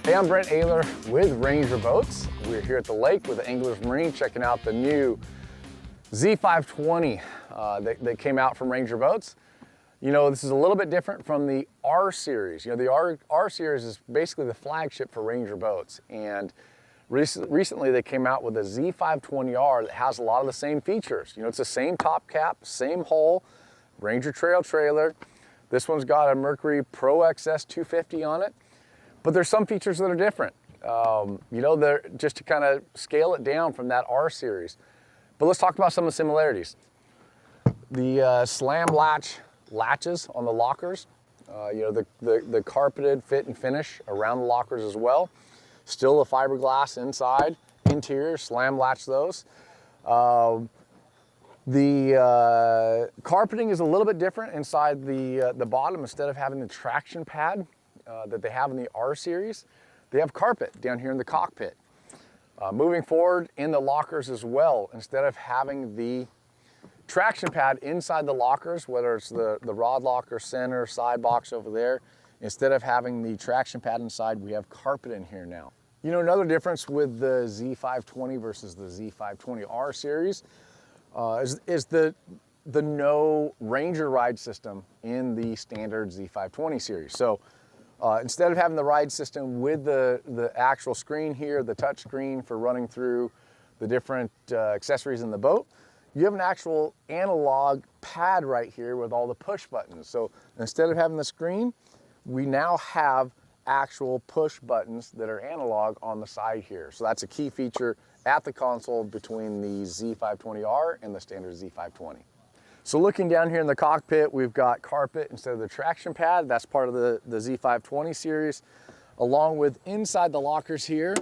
Hey, I'm Brent Ayler with Ranger Boats. We're here at the lake with the Anglers Marine checking out the new Z520 that came out from Ranger Boats. You know, this is a little bit different from the R series. You know, the R series is basically the flagship for Ranger Boats. And recently they came out with a Z520R that has a lot of the same features. You know, it's the same top cap, same hull, Ranger Trail trailer. This one's got a Mercury Pro XS 250 on it. But there's some features that are different. You know, they're just to kind of scale it down from that R series. But let's talk about some of the similarities. The slam latches on the lockers, you know, the carpeted fit and finish around the lockers as well. Still a fiberglass inside, interior, slam latch those. The carpeting is a little bit different inside the bottom. Instead of having the traction pad that they have in the R series, they have carpet down here in the cockpit. Moving forward in the lockers as well, instead of having the traction pad inside the lockers, whether it's the rod locker, center, side box over there, instead of having the traction pad inside, we have carpet in here now. You know, another difference with the Z520 versus the Z520R series is the no Ranger ride system in the standard Z520 series. So instead of having the ride system with the actual screen here, the touch screen for running through the different accessories in the boat, you have an actual analog pad right here with all the push buttons. So instead of having the screen, we now have actual push buttons that are analog on the side here. So that's a key feature at the console between the Z520R and the standard Z520. So looking down here in the cockpit, we've got carpet instead of the traction pad. That's part of the Z520 series. Along with inside the lockers here,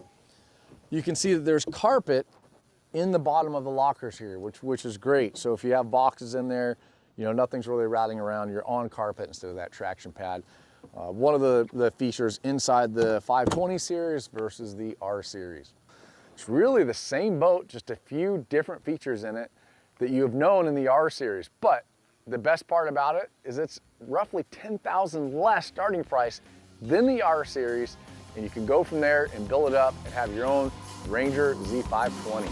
you can see that there's carpet in the bottom of the lockers here, which is great. So if you have boxes in there, you know, nothing's really rattling around. You're on carpet instead of that traction pad. One of the features inside the 520 series versus the R series. It's really the same boat, just a few different features in it that you have known in the R series. But the best part about it is it's roughly $10,000 less starting price than the R series, and you can go from there and build it up and have your own Ranger Z520.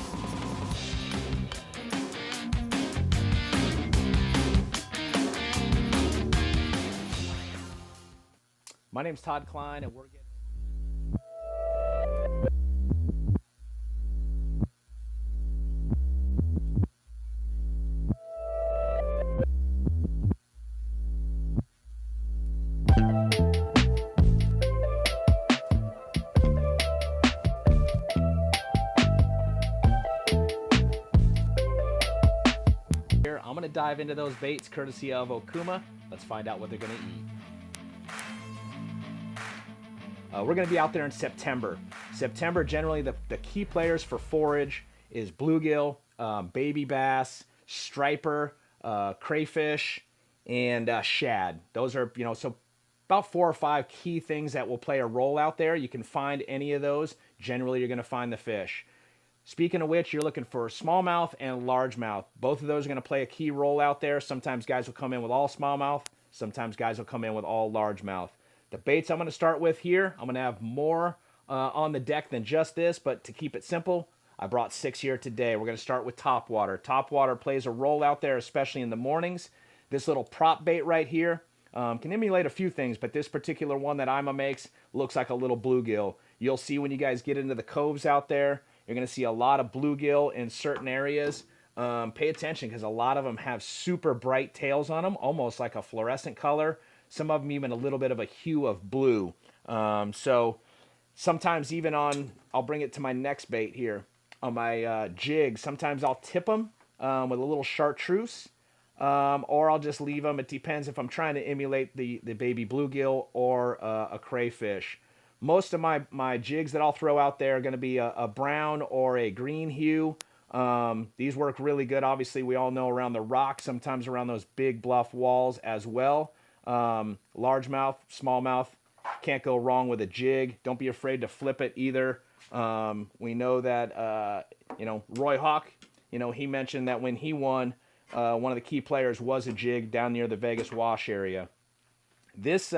My name's Todd Klein, and we're getting... Here, I'm gonna dive into those baits courtesy of Okuma. Let's find out what they're gonna eat. We're going to be out there in September. September, generally, the key players for forage is bluegill, baby bass, striper, crayfish, and shad. Those are, you know, so about 4 or 5 key things that will play a role out there. You can find any of those. Generally, you're going to find the fish. Speaking of which, you're looking for smallmouth and largemouth. Both of those are going to play a key role out there. Sometimes guys will come in with all smallmouth. Sometimes guys will come in with all largemouth. The baits I'm going to start with here, I'm going to have more on the deck than just this, but to keep it simple, I brought 6 here today. We're going to start with topwater. Topwater plays a role out there, especially in the mornings. This little prop bait right here can emulate a few things, but this particular one that Ima makes looks like a little bluegill. You'll see when you guys get into the coves out there, you're going to see a lot of bluegill in certain areas. Pay attention because a lot of them have super bright tails on them, almost like a fluorescent color. Some of them even a little bit of a hue of blue. So sometimes even on, I'll bring it to my next bait here, on my jig, sometimes I'll tip them with a little chartreuse, or I'll just leave them. It depends if I'm trying to emulate the baby bluegill or a crayfish. Most of my jigs that I'll throw out there are going to be a brown or a green hue. These work really good. Obviously, we all know around the rock, sometimes around those big bluff walls as well. Largemouth, smallmouth, can't go wrong with a jig. Don't be afraid to flip it either. We know that, you know, Roy Hawk, you know, he mentioned that when he won, one of the key players was a jig down near the Vegas Wash area. This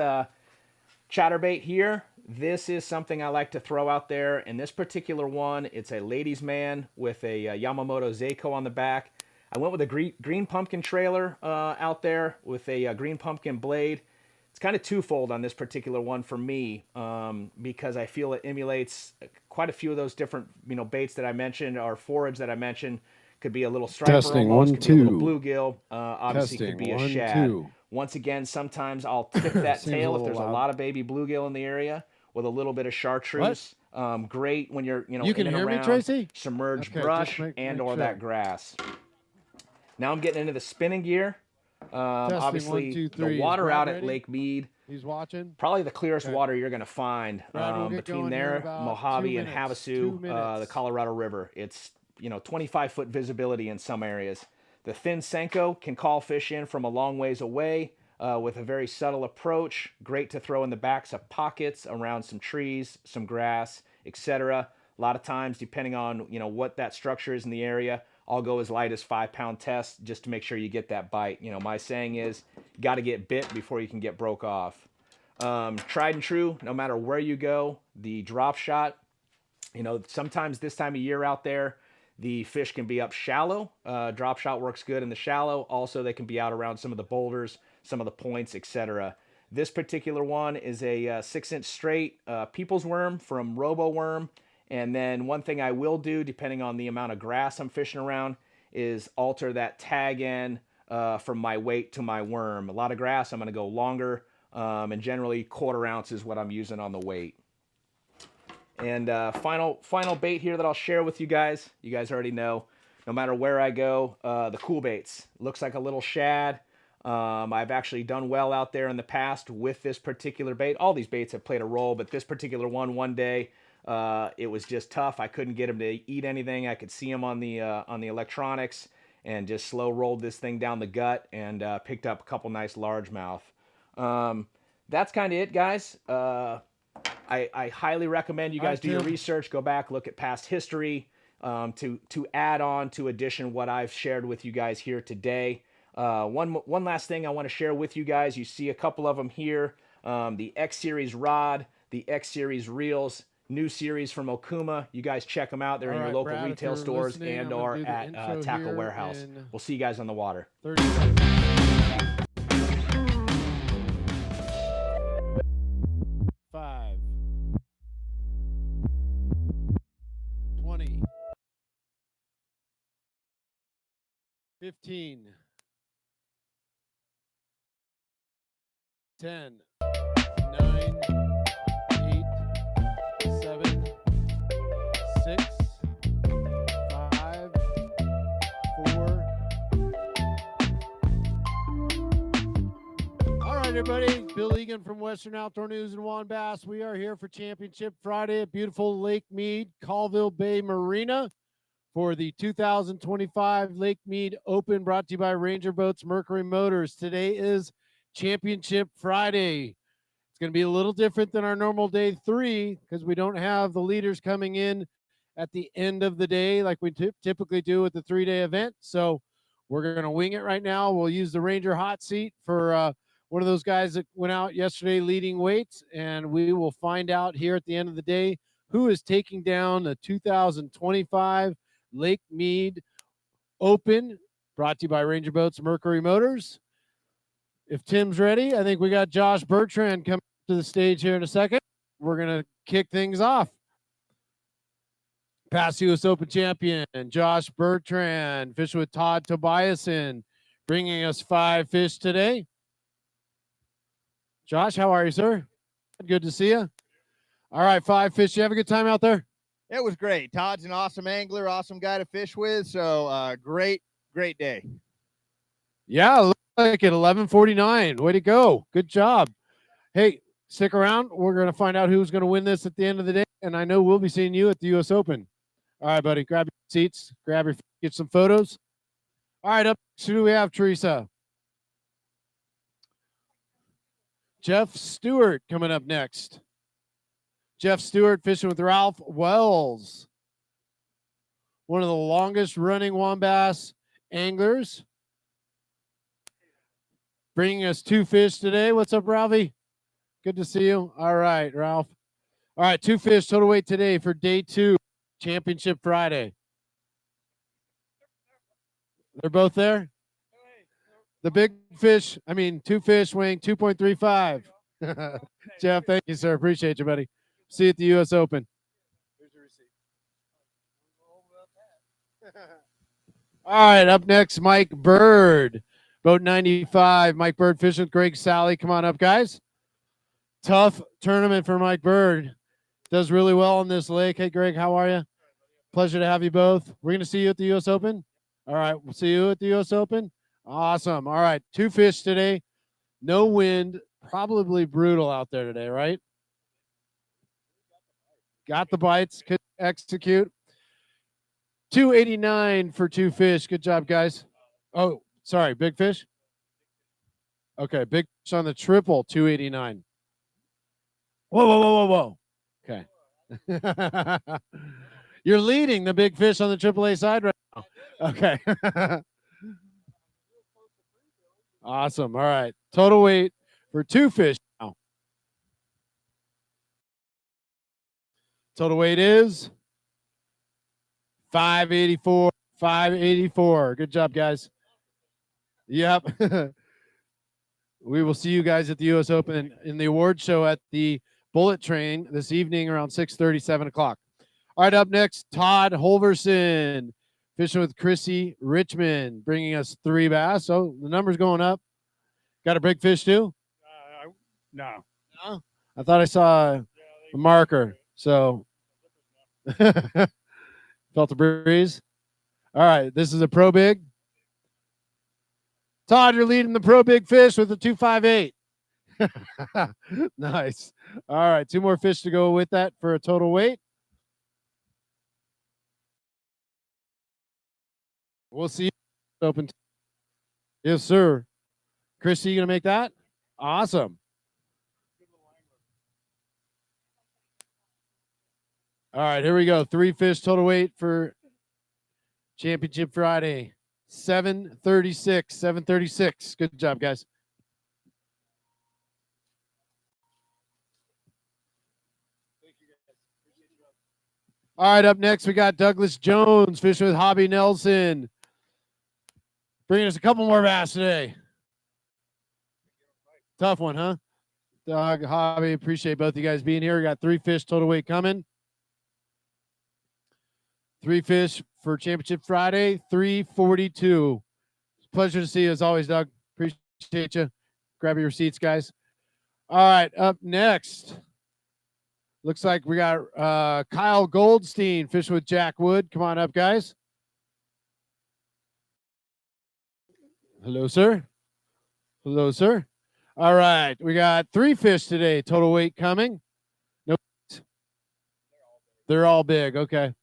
chatterbait here, This is something I like to throw out there. In this particular one, it's a ladies' man with a Yamamoto Seiko on the back. I went with a green pumpkin trailer out there with a green pumpkin blade. It's kind of twofold on this particular one for me because I feel it emulates quite a few of those different baits that I mentioned, or forage that I mentioned. Could be a little striper Testing, almost, one, could be a little two. bluegill, obviously Testing, could be a one, shad. two. Once again, sometimes I'll tip that Seems a tail if little there's a loud. lot of baby bluegill in the area with a little bit of chartreuse. Great when you're You in can and hear me, around Tracy? submerged Okay, brush just make and/or sure. that grass. Now I'm getting into the spinning gear. Testing, Obviously, 1, 2, 3. the water Brad out at ready? Lake Mead, He's watching. probably the clearest Okay. water you're going to find Brad, we'll get between going here in there, about Mojave, 2 and minutes. Havasu, 2 the minutes. Colorado River. It's 25-foot visibility in some areas. The thin Senko can call fish in from a long ways away with a very subtle approach. Great to throw in the backs of pockets around some trees, some grass, etc. A lot of times, depending on what that structure is in the area, I'll go as light as 5-pound test just to make sure you get that bite. My saying is, you got to get bit before you can get broke off. Tried and true, no matter where you go, the drop shot. Sometimes this time of year out there, the fish can be up shallow. Drop shot works good in the shallow. Also, they can be out around some of the boulders, some of the points, etc. This particular one is a 6-inch straight people's worm from Robo Worm. And then one thing I will do, depending on the amount of grass I'm fishing around, is alter that tag end from my weight to my worm. A lot of grass, I'm going to go longer, and generally 1/4 ounce is what I'm using on the weight. And final bait here that I'll share with you guys. You guys already know, no matter where I go, the cool baits. Looks like a little shad. I've actually done well out there in the past with this particular bait. All these baits have played a role, but this particular one day, it was just tough. I couldn't get him to eat anything. I could see him on the electronics, and just slow rolled this thing down the gut and picked up a couple nice largemouth. That's kind of it, guys. I highly recommend you guys do your research, go back, look at past history, to add on to addition what I've shared with you guys here today. One last thing I want to share with you guys. You see a couple of them here. The X Series rod, the X Series reels, new series from Okuma. You guys check them out. They're in your local Brad, retail stores and or at Tackle Warehouse. We'll see you guys on the water. 30 seconds. 5, 20, 15, 10, 9, 8, 7, 6, 5, 4. All right, everybody. Bill Egan from Western Outdoor News in Juan Bass. We are here for Championship Friday at beautiful Lake Mead, Colville Bay Marina for the 2025 Lake Mead Open, brought to you by Ranger Boats, Mercury Motors. Today is Championship Friday. It's going to be a little different than our normal day 3 because we don't have the leaders coming in at the end of the day like we typically do with the 3-day event. So we're going to wing it right now. We'll use the Ranger hot seat for one of those guys that went out yesterday leading weights, and we will find out here at the end of the day who is taking down the 2025 Lake Mead Open, brought to you by Ranger Boats, Mercury Motors. If Tim's ready, I think we got Josh Bertrand coming to the stage here in a second. We're going to kick things off. Past U.S. Open champion Josh Bertrand, fishing with Todd Tobiasen, bringing us 5 fish today. Josh, how are you, sir? Good to see you. All right, 5 fish. You have a good time out there? It was great. Todd's an awesome angler, awesome guy to fish with. So great day. Yeah, looks like at 11:49. Way to go. Good job. Hey, stick around. We're going to find out who's going to win this at the end of the day. And I know we'll be seeing you at the U.S. Open. All right, buddy. Grab your seats. Get some photos. All right, up next, who do we have, Teresa? Jeff Stewart coming up next. Jeff Stewart fishing with Ralph Wells, one of the longest running Wombass anglers, bringing us 2 fish today. What's up, Ralphie? Good to see you. All right, Ralph. All right, 2 fish total weight today for day 2, Championship Friday. They're both there? The big fish, 2 fish weighing 2.35. Jeff, thank you, sir. Appreciate you, buddy. See you at the U.S. Open. Here's your receipt. All right, up next, Mike Bird. Boat 95. Mike Bird fishing with Greg Sally. Come on up, guys. Tough tournament for Mike Bird. Does really well on this lake. Hey, Greg, how are you? Pleasure to have you both. We're going to see you at the U.S. Open. All right, we'll see you at the U.S. Open. Awesome. All right, 2 fish today. No wind. Probably brutal out there today, right? Got the bites. Could execute. 289 for 2 fish. Good job, guys. Oh, sorry, big fish? Okay, big fish on the triple, 289. Whoa. Okay. You're leading the big fish on the AAA side right now. Okay. Awesome. All right. Total weight for 2 fish now. Total weight is 584. 584. Good job, guys. Yep. We will see you guys at the U.S. Open in the award show at the Bullet Train this evening around 6:30, 7 o'clock. All right, up next, Todd Holverson, fishing with Chrissy Richmond, bringing us 3 bass. So the number's going up. Got a big fish too? No. No? I thought I saw a marker. So felt the breeze. All right, this is a Pro Big. Todd, you're leading the Pro Big fish with a 258. Nice. All right, 2 more fish to go with that for a total weight. We'll see you open. Yes, sir. Chrissy, you gonna make that? Awesome. All right, here we go. 3 fish total weight for Championship Friday. 736. 736. Good job, guys. All right, up next, we got Douglas Jones fishing with Hobby Nelson. Bringing us a couple more bass today. Tough one, huh? Doug, Hobby, appreciate both you guys being here. We got 3 fish total weight coming. 3 fish for Championship Friday, 342. Pleasure to see you as always, Doug. Appreciate you. Grab your receipts, guys. All right, up next. Looks like we got Kyle Goldstein fishing with Jack Wood. Come on up, guys. Hello, sir. Hello, sir. All right, we got 3 fish today. Total weight coming. Nope. They're all big. Okay.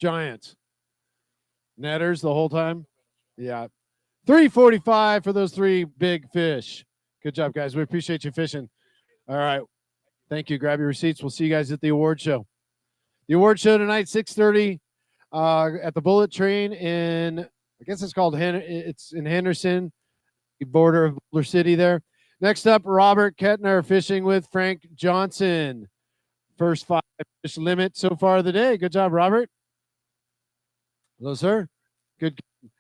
Giants. Netters the whole time. Yeah. 345 for those 3 big fish. Good job, guys. We appreciate you fishing. All right. Thank you. Grab your receipts. We'll see you guys at the award show. The award show tonight, 6:30 at the Bullet Train in, I guess it's called, it's in Henderson, the border of Boulder City there. Next up, Robert Kettner fishing with Frank Johnson. First 5 fish limit so far of the day. Good job, Robert. Hello, sir. Good. Did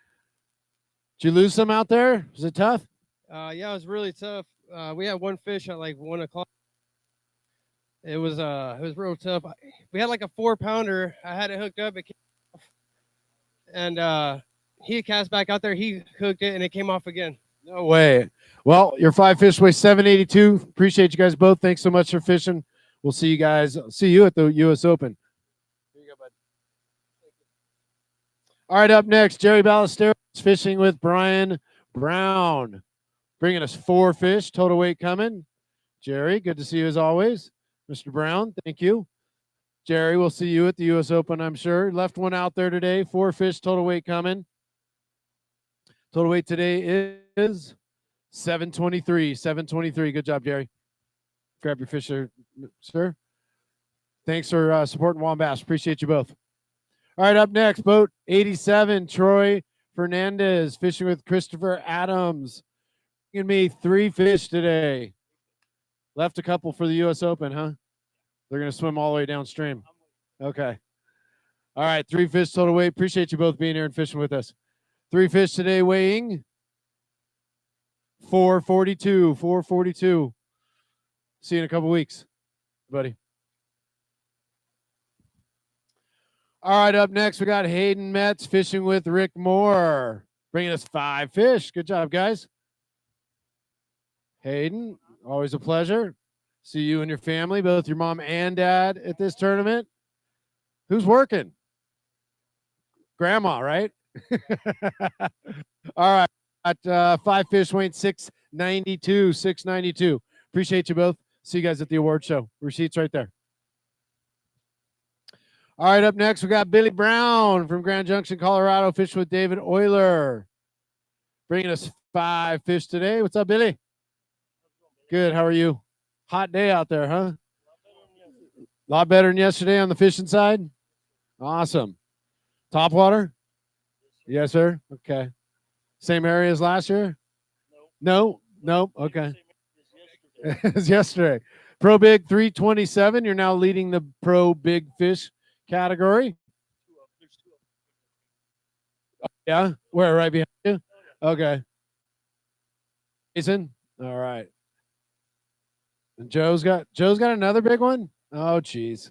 you lose some out there? Was it tough? Yeah, it was really tough. We had 1 fish at like 1 o'clock. It was real tough. We had like a 4-pounder. I had it hooked up. It came off. And he cast back out there. He hooked it and it came off again. No way. Well, your 5 fish weigh 782. Appreciate you guys both. Thanks so much for fishing. We'll see you guys. See you at the U.S. Open. Here you go, bud. All right, up next, Jerry Ballesteros fishing with Brian Brown. Bringing us 4 fish. Total weight coming. Jerry, good to see you as always. Mr. Brown, thank you. Jerry, we'll see you at the U.S. Open, I'm sure. Left one out there today. 4 fish, total weight coming. Total weight today is 723. 723. Good job, Jerry. Grab your fish there, sir. Thanks for supporting Wombass. Appreciate you both. All right, up next, boat 87, Troy Fernandez fishing with Christopher Adams. Bringing me 3 fish today. Left a couple for the U.S. Open, huh? They're going to swim all the way downstream. Okay. All right. 3 fish total weight. Appreciate you both being here and fishing with us. 3 fish today weighing 442. 442. See you in a couple weeks, buddy. All right. Up next, we got Hayden Metz fishing with Rick Moore, bringing us 5 fish. Good job, guys. Hayden, always a pleasure. See you and your family, both your mom and dad, at this tournament. Who's working? Grandma, right? All right. At 5 fish weighing 692. 692. Appreciate you both. See you guys at the award show. Receipts right there. All right. Up next, we got Billy Brown from Grand Junction, Colorado, fishing with David Euler, bringing us 5 fish today. What's up, Billy? Good. How are you? Hot day out there, huh? A lot better than yesterday on the fishing side. Awesome. Top water? Yes, sir. Okay. Same area as last year? No. Nope. Okay. It's yesterday. Pro Big 327. You're now leading the Pro Big Fish category. Yeah. Where? Right behind you? Okay. Jason? All right. And Joe's got another big one. Oh, geez.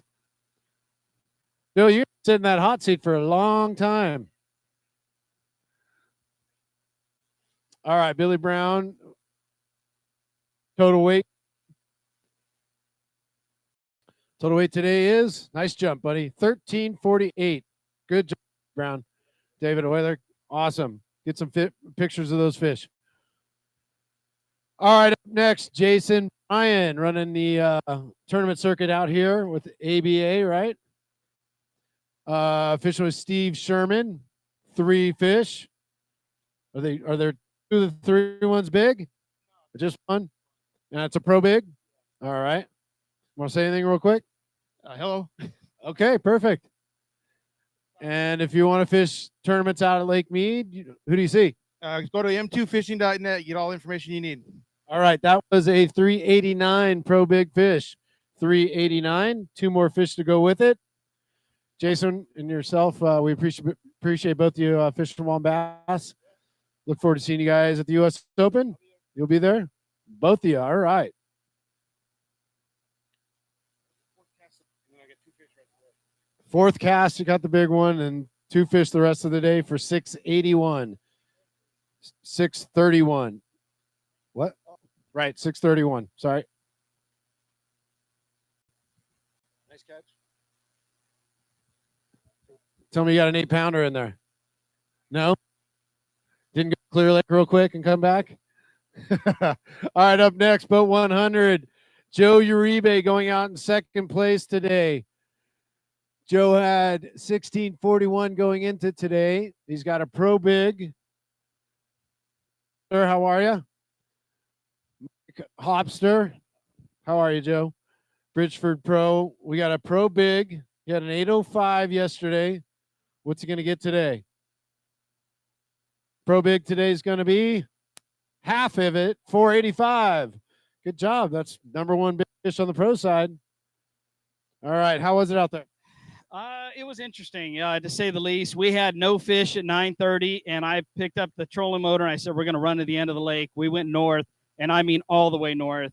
Bill, you're sitting in that hot seat for a long time. All right, Billy Brown. Total weight. Total weight today is, nice jump, buddy, 1348. Good job, Brown. David Euler, awesome. Get some pictures of those fish. All right, up next, Jason Bryan running the tournament circuit out here with ABA, right? Fishing with Steve Sherman, 3 fish. Are there 2 of the 3 ones big? Or just one? And that's a Pro Big. All right. Want to say anything real quick? Hello. Okay, perfect. And if you want to fish tournaments out at Lake Mead, who do you see? Go to m2fishing.net. Get all the information you need. All right, that was a 389 Pro Big Fish. 389. 2 more fish to go with it. Jason and yourself, we appreciate both of you fishing Wombass. Look forward to seeing you guys at the U.S. Open. You'll be there? Both of you. All right. Fourth cast, you got the big one, and 2 fish the rest of the day for 681. 631. What? Right, 631. Sorry. Nice catch. Tell me you got an 8-pounder in there. No? Didn't go Clear Lake real quick and come back? All right, up next, boat 100. Joe Uribe going out in second place today. Joe had 1641 going into today. He's got a Pro Big. Sir, how are you? Hopster. How are you, Joe? Bridgeford Pro. We got a Pro Big. He had an 805 yesterday. What's he going to get today? Pro Big today is going to be half of it, 485. Good job. That's number 1 big fish on the pro side. All right. How was it out there? It was interesting, to say the least. We had no fish at 9:30, and I picked up the trolling motor, and I said, we're going to run to the end of the lake. We went north, and I mean all the way north.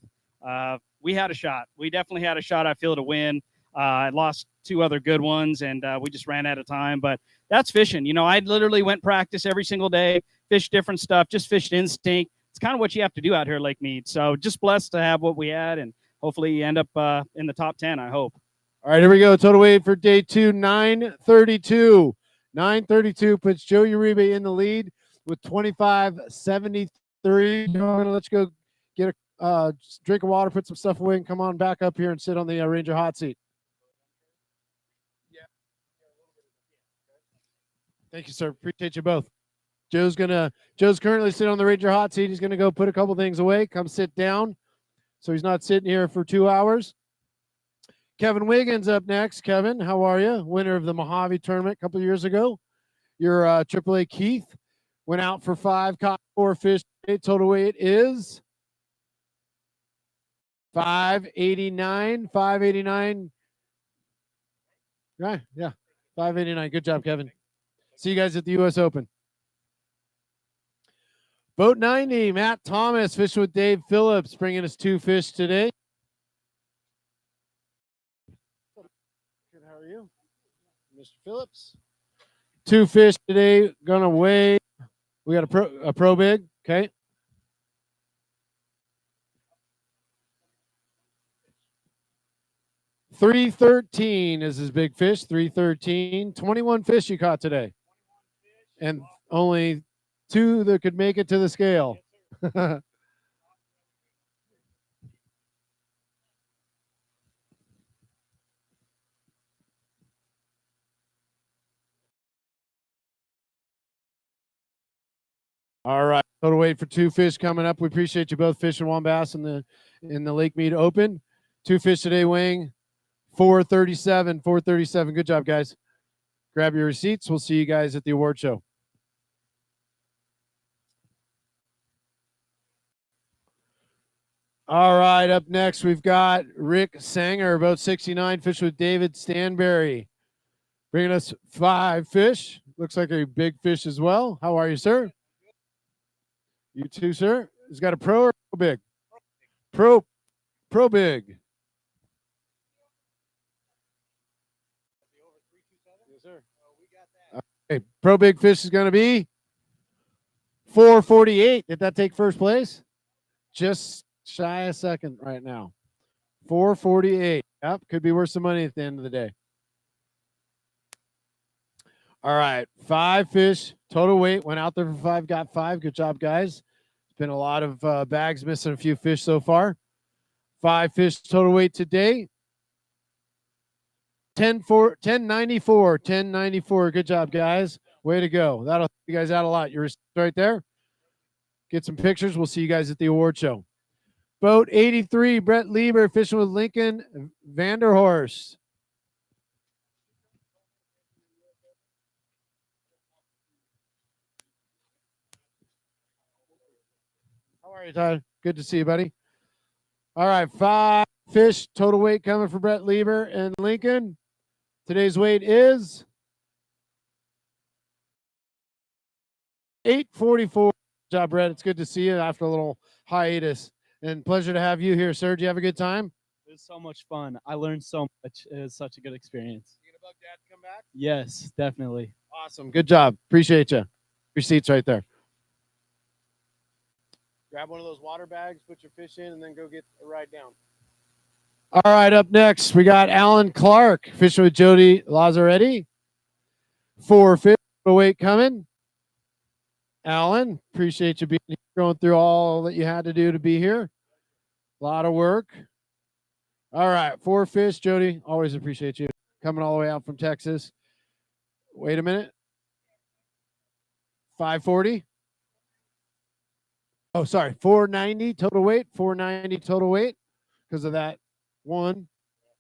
We had a shot. We definitely had a shot, I feel, to win. I lost 2 other good ones, and we just ran out of time. But that's fishing. You know, I literally went practice every single day, fished different stuff, just fished instinct. It's kind of what you have to do out here at Lake Mead. So just blessed to have what we had, and hopefully you end up in the top 10, I hope. All right, here we go. Total weight for day 2, 932. 932 puts Joe Uribe in the lead with 2573. I'm going to let you go get a drink of water, put some stuff away, and come on back up here and sit on the Ranger hot seat. Thank you, sir. Appreciate you both. Joe's currently sitting on the Ranger hot seat. He's going to go put a couple things away, come sit down, so he's not sitting here for 2 hours. Kevin Wiggins up next. Kevin, how are you? Winner of the Mojave tournament a couple of years ago. Your AAA Keith went out for 5, caught 4 fish. Total weight is 589. 589. Right. Yeah. 589. Good job, Kevin. See you guys at the U.S. Open. Boat 90, Matt Thomas, fishing with Dave Phillips, bringing us 2 fish today. Good, how are you? Mr. Phillips. 2 fish today, gonna weigh. We got a pro big, okay. $313 is his big fish. $313. 21 fish you caught today, and only 2 that could make it to the scale. All right, total weight for 2 fish coming up. We appreciate you both fishing Wombass in the Lake Mead Open. 2 fish today weighing 437. 437. Good job, guys. Grab your receipts. We'll see you guys at the award show. All right, up next we've got Rick Sanger, boat 69, fish with David Stanberry, bringing us 5 fish. Looks like a big fish as well. How are you, sir? You too, sir. He's got a pro or pro big? Pro big. Yes, sir. Okay, pro big fish is going to be 448. Did that take first place? Just shy a second right now. 448. Yep, could be worth some money at the end of the day. All right, 5 fish total weight. Went out there for 5, got 5. Good job, guys. It's been a lot of bags, missing a few fish so far. 5 fish total weight today. 1094. 1094. Good job, guys. Way to go. That'll help you guys out a lot. You're right there. Get some pictures. We'll see you guys at the award show. Boat 83, Brett Lieber, fishing with Lincoln Vanderhorst. How are you, Todd? Good to see you, buddy. All right, 5 fish total weight coming for Brett Lieber and Lincoln. Today's weight is 844. Good job, Brett. It's good to see you after a little hiatus. And pleasure to have you here, sir. Did you have a good time? It was so much fun. I learned so much. It was such a good experience. You gonna bug Dad to come back? Yes, definitely. Awesome. Good job. Appreciate you. Your seat's right there. Grab one of those water bags, put your fish in, and then go get a ride down. All right, up next, we got Alan Clark, fishing with Jody Lazzaretti. 4 fish weight coming. Alan, appreciate you being here, going through all that you had to do to be here. A lot of work. All right, 4 fish. Jody, always appreciate you coming all the way out from Texas. Wait a minute. 540. Oh, sorry, 490 total weight. 490 total weight because of that one.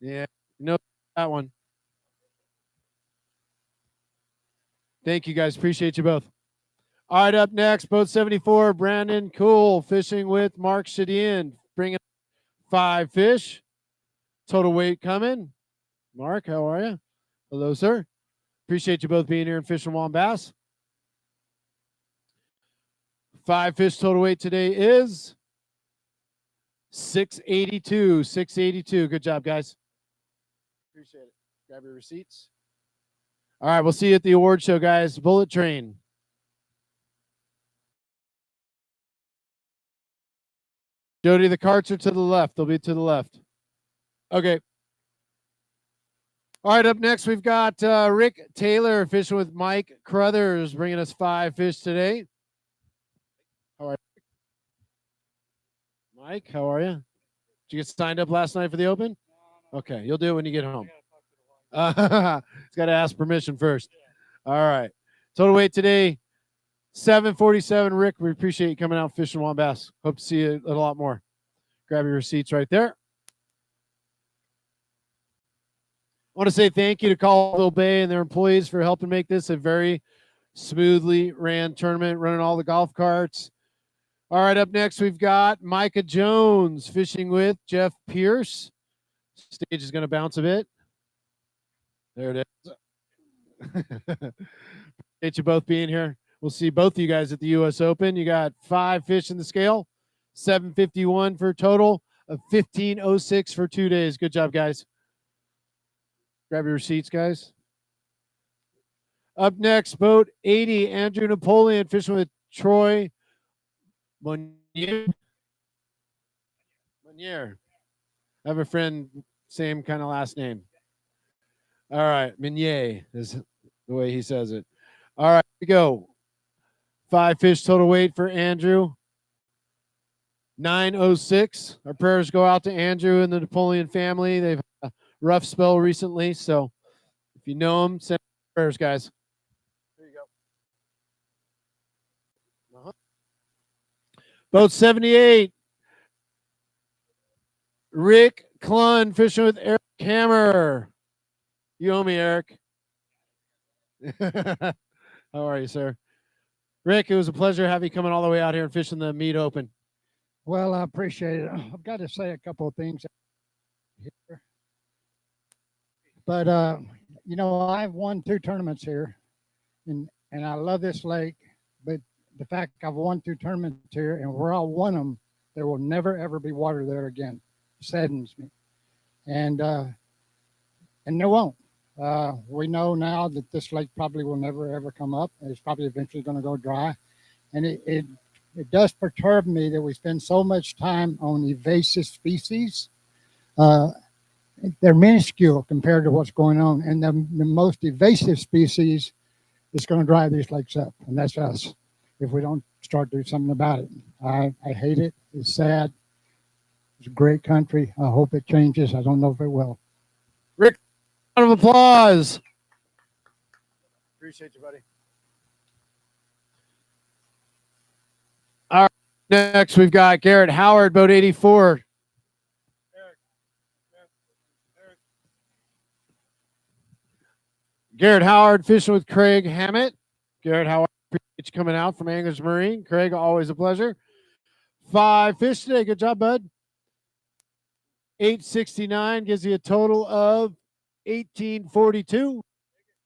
Yeah, no, that one. Thank you, guys. Appreciate you both. All right, up next, boat 74, Brandon Cool, fishing with Mark Shadian, bringing 5 fish. Total weight coming. Mark, how are you? Hello, sir. Appreciate you both being here and fishing Wombass. 5 fish total weight today is 682. 682. Good job, guys. Appreciate it. Grab your receipts. All right, we'll see you at the award show, guys. Bullet Train. Jody, the carts are to the left. They'll be to the left. Okay. All right, up next, we've got Rick Taylor fishing with Mike Crothers, bringing us 5 fish today. How are you? Mike, how are you? Did you get signed up last night for the Open? Okay, you'll do it when you get home. It's got to ask permission first. All right. Total weight today, 747. Rick, we appreciate you coming out fishing Wombass. Hope to see you a lot more. Grab your receipts right there. I want to say thank you to Colville Bay and their employees for helping make this a very smoothly ran tournament, running all the golf carts. All right, up next, we've got Micah Jones fishing with Jeff Pierce. Stage is going to bounce a bit. There it is. Appreciate you both being here. We'll see both of you guys at the U.S. Open. You got 5 fish in the scale, 751 for a total of 1506 for 2 days. Good job, guys. Grab your receipts, guys. Up next, boat 80, Andrew Napoleon fishing with Troy Monier. Monier. I have a friend, same kind of last name. All right, Minier is the way he says it. All right, here we go. 5 fish total weight for Andrew. 906. Our prayers go out to Andrew and the Napoleon family. They've had a rough spell recently, so if you know them, send prayers, guys. There you go. Boat 78. Rick Klun fishing with Eric Hammer. You owe me, Eric. How are you, sir? Rick, it was a pleasure having you coming all the way out here and fishing the Mead Open. Well, I appreciate it. I've got to say a couple of things here. But, you know, I've won 2 tournaments here, and I love this lake. But the fact I've won 2 tournaments here, and where I won them, there will never, ever be water there again. Saddens me. And there won't. We know now that this lake probably will never, ever come up. It's probably eventually going to go dry. And it does perturb me that we spend so much time on invasive species. They're minuscule compared to what's going on. And the most invasive species is going to drive these lakes up. And that's us, if we don't start doing something about it. I hate it. It's sad. It's a great country. I hope it changes. I don't know if it will. Rick, round of applause. Appreciate you, buddy. All right, next we've got Garrett Howard, boat 84. Garrett Howard fishing with Craig Hammett. Garrett Howard, appreciate you coming out from Anglers Marine. Craig, always a pleasure. 5 fish today. Good job, bud. 869 gives you a total of 1842.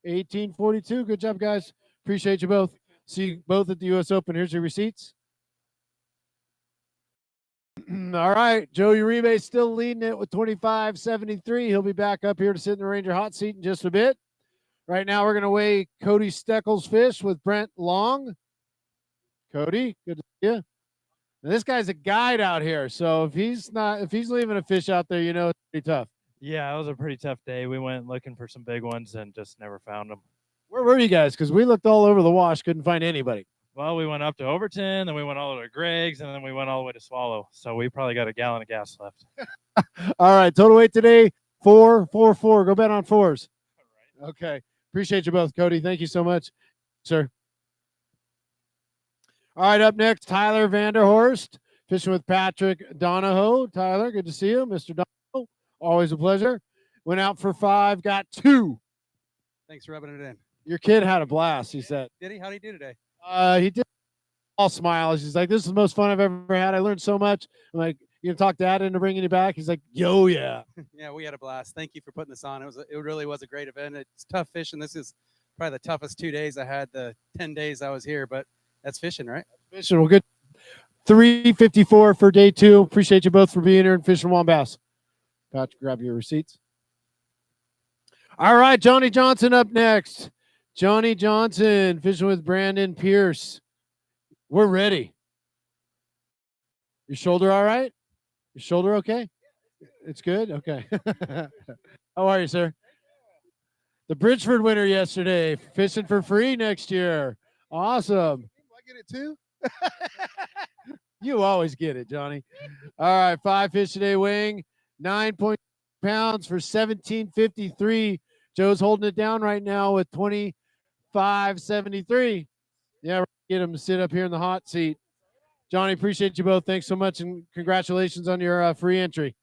1842. Good job, guys. Appreciate you both. See you both at the U.S. Open. Here's your receipts. All right. Joe Uribe still leading it with 25.73. He'll be back up here to sit in the Ranger hot seat in just a bit. Right now, we're going to weigh Cody Steckles fish with Brent Long. Cody, good to see you. Now, this guy's a guide out here, so if he's leaving a fish out there, you know it's pretty tough. Yeah, it was a pretty tough day. We went looking for some big ones and just never found them. Where were you guys? Because we looked all over the wash, couldn't find anybody. Well, we went up to Overton, then we went all the way to Greg's, and then we went all the way to Swallow. So we probably got a gallon of gas left. All right, total weight today, 444. Go bet on 4s. All right. Okay. Appreciate you both, Cody. Thank you so much, sir. All right, up next, Tyler Vanderhorst, fishing with Patrick Donahoe. Tyler, good to see you. Mr. Donahoe, always a pleasure. Went out for 5, got 2. Thanks for rubbing it in. Your kid had a blast, he said. Did he? How did he do today? He did all smiles. He's like, this is the most fun I've ever had. I learned so much. I'm like, you gonna talk Dad into bringing you back? He's like, yo, yeah. Yeah, we had a blast. Thank you for putting this on. It really was a great event. It's tough fishing. This is probably the toughest 2 days I had, the 10 days I was here, but that's fishing, right? Fishing, well, good. 354 for day 2. Appreciate you both for being here and fishing Wombass. Got to grab your receipts. All right, Johnny Johnson up next. Johnny Johnson fishing with Brandon Pierce. We're ready. Your shoulder all right? Your shoulder okay? It's good? Okay. How are you, sir? The Bridgeford winner yesterday, fishing for free next year. Awesome. I get it too? You always get it, Johnny. All right, 5 fish today weighing 9 pounds for 17.53. Joe's holding it down right now with 25.73. Yeah, get him to sit up here in the hot seat. Johnny, appreciate you both. Thanks so much, and congratulations on your free entry.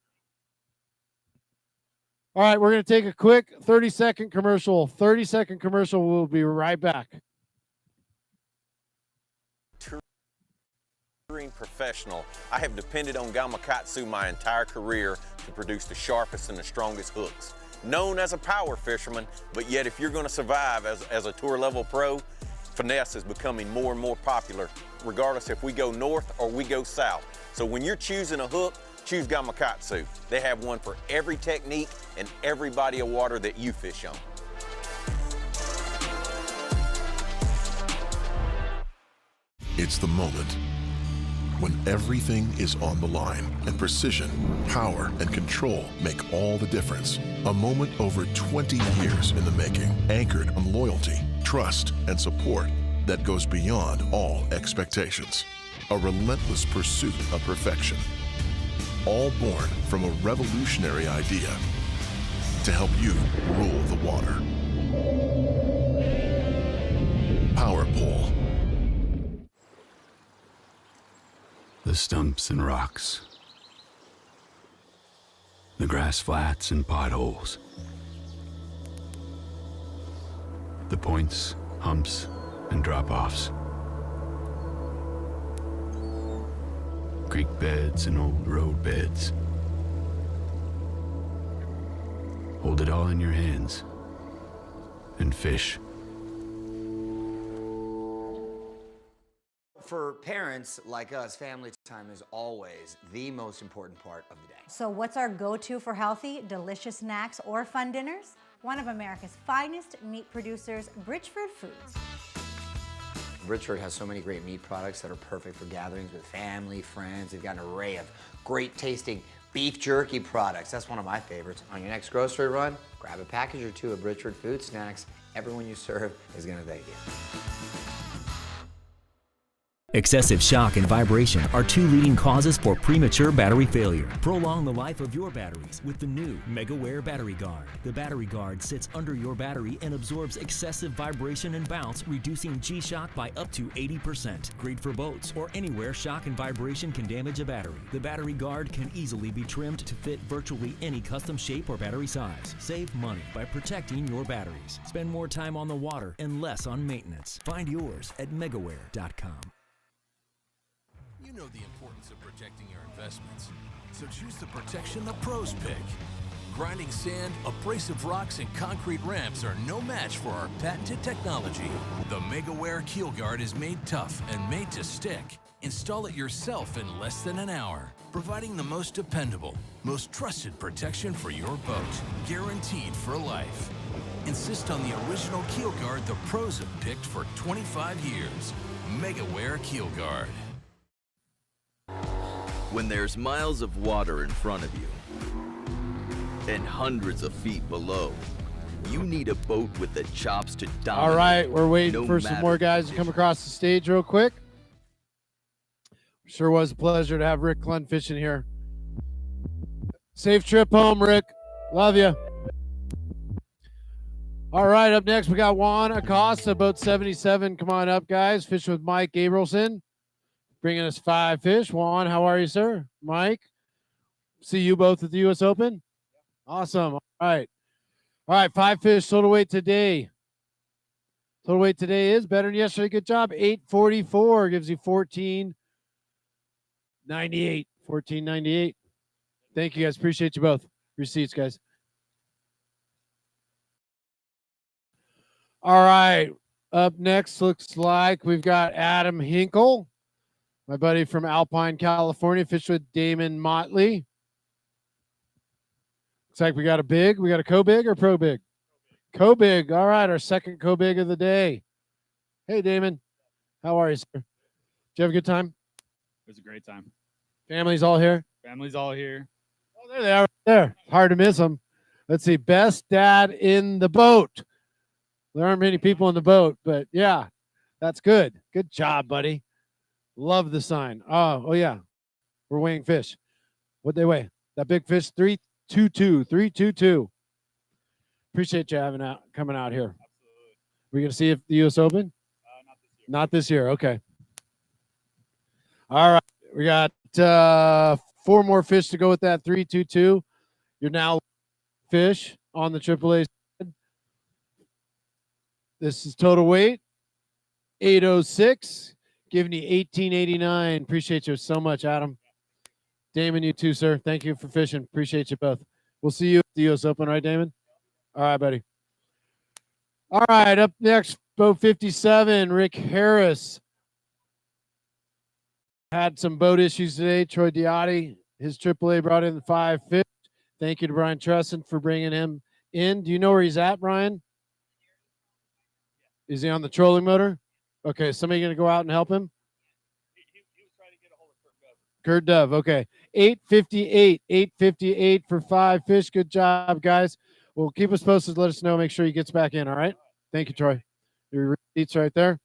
All right, we're going to take a quick 30-second commercial. 30-second commercial. We'll be right back. Professional, I have depended on Gamakatsu my entire career to produce the sharpest and the strongest hooks. known as a power fisherman, but yet if you're going to survive as a tour level pro, finesse is becoming more and more popular, regardless if we go north or we go south. So when you're choosing a hook, choose Gamakatsu. They have one for every technique and every body of water that you fish on. It's the moment when everything is on the line and precision, power, and control make all the difference. A moment over 20 years in the making, anchored on loyalty, trust, and support that goes beyond all expectations. A relentless pursuit of perfection. All born from a revolutionary idea to help you rule the water. Power Pole. The stumps and rocks, the grass flats and potholes, the points, humps, and drop-offs, creek beds and old road beds. Hold it all in your hands and fish. For parents like us, family time is always the most important part of the day. So what's our go-to for healthy, delicious snacks or fun dinners? One of America's finest meat producers, Bridgeford Foods. Bridgeford has so many great meat products that are perfect for gatherings with family, friends. They've got an array of great tasting beef jerky products. That's one of my favorites. On your next grocery run, grab a package or two of Bridgeford Food snacks. Everyone you serve is gonna thank you. Excessive shock and vibration are two leading causes for premature battery failure. Prolong the life of your batteries with the new MegaWare Battery Guard. The Battery Guard sits under your battery and absorbs excessive vibration and bounce, reducing G-shock by up to 80%. Great for boats or anywhere shock and vibration can damage a battery. The Battery Guard can easily be trimmed to fit virtually any custom shape or battery size. Save money by protecting your batteries. Spend more time on the water and less on maintenance. Find yours at megaware.com. You know the importance of protecting your investments, so choose the protection the pros pick. Grinding sand, abrasive rocks, and concrete ramps are no match for our patented technology. The MegaWare Keel Guard is made tough and made to stick. Install it yourself in less than an hour, providing the most dependable, most trusted protection for your boat, guaranteed for life. Insist on the original Keel Guard the pros have picked for 25 years. MegaWare Keel Guard. When there's miles of water in front of you and hundreds of feet below, you need a boat with the chops to dominate. All right, we're waiting no for some matter more guys to come across the stage real quick. Sure was a pleasure to have Rick Clun fishing here. Safe trip home, Rick. Love you. All right, up next, we got Juan Acosta, boat 77. Come on up, guys. Fish with Mike Gabrielson. Bringing us 5 fish. Juan, how are you, sir? Mike, see you both at the U.S. Open. Awesome. All right. All right, 5 fish total weight today. Total weight today is better than yesterday. Good job. 844 gives you 1498. 1498. Thank you, guys. Appreciate you both. Receipts, guys. All right. Up next, looks like we've got Adam Hinkle. My buddy from Alpine, California, fished with Damon Motley. Looks like we got a big. We got a co-big or pro-big? Co-big. All right, our second co-big of the day. Hey, Damon. How are you, sir? Did you have a good time? It was a great time. Family's all here? Family's all here. Oh, there they are. Right there. Hard to miss them. Let's see. Best dad in the boat. There aren't many people in the boat, but yeah, that's good. Good job, buddy. Love the sign. Oh yeah. We're weighing fish. What'd they weigh? That big fish, 322. 322. Appreciate you coming out here. Absolutely. We're gonna see if the US Open? Not this year. Okay. All right. We got 4 more fish to go with that 322. You're now fish on the AAA side. This is total weight 806. Giving you 1889. Appreciate you so much, Adam. Damon, you too, sir. Thank you for fishing. Appreciate you both. We'll see you at the U.S. Open, right, Damon? All right, buddy. All right, up next, boat 57, Rick Harris. Had some boat issues today. Troy Diotti, his AAA brought in the 5 fish. Thank you to Brian Trusson for bringing him in. Do you know where he's at, Brian? Is he on the trolling motor? Okay, somebody going to go out and help him? Kurt Dove, okay. 858 for 5 fish. Good job, guys. Well, keep us posted. Let us know. Make sure he gets back in, all right? Thank you, Troy. Your receipts right there.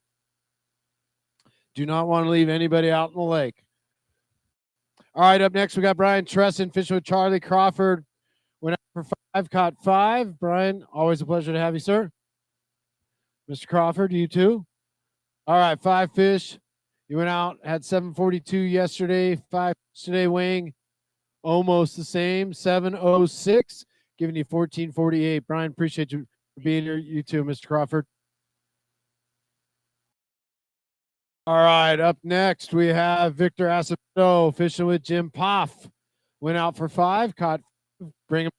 Do not want to leave anybody out in the lake. All right, up next, we got Brian Trusson fishing with Charlie Crawford. Went out for 5, caught 5. Brian, always a pleasure to have you, sir. Mr. Crawford, you too? All right, 5 fish. You went out, had 742 yesterday, 5 today, weighing almost the same, 706, giving you 1448. Brian, appreciate you being here. You too, Mr. Crawford. All right, up next, we have Victor Acevedo fishing with Jim Poff. Went out for 5, caught, bring him.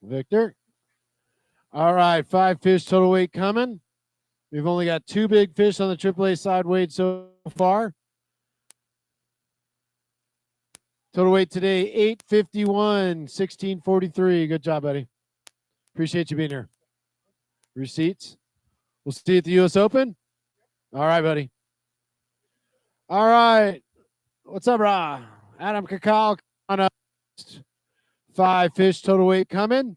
Victor. All right, 5 fish total weight coming. We've only got 2 big fish on the AAA side weight so far. Total weight today, 851, 1643. Good job, buddy. Appreciate you being here. Receipts. We'll see you at the U.S. Open. All right, buddy. All right. What's up, brah? Adam Kakal on up. 5 fish total weight coming.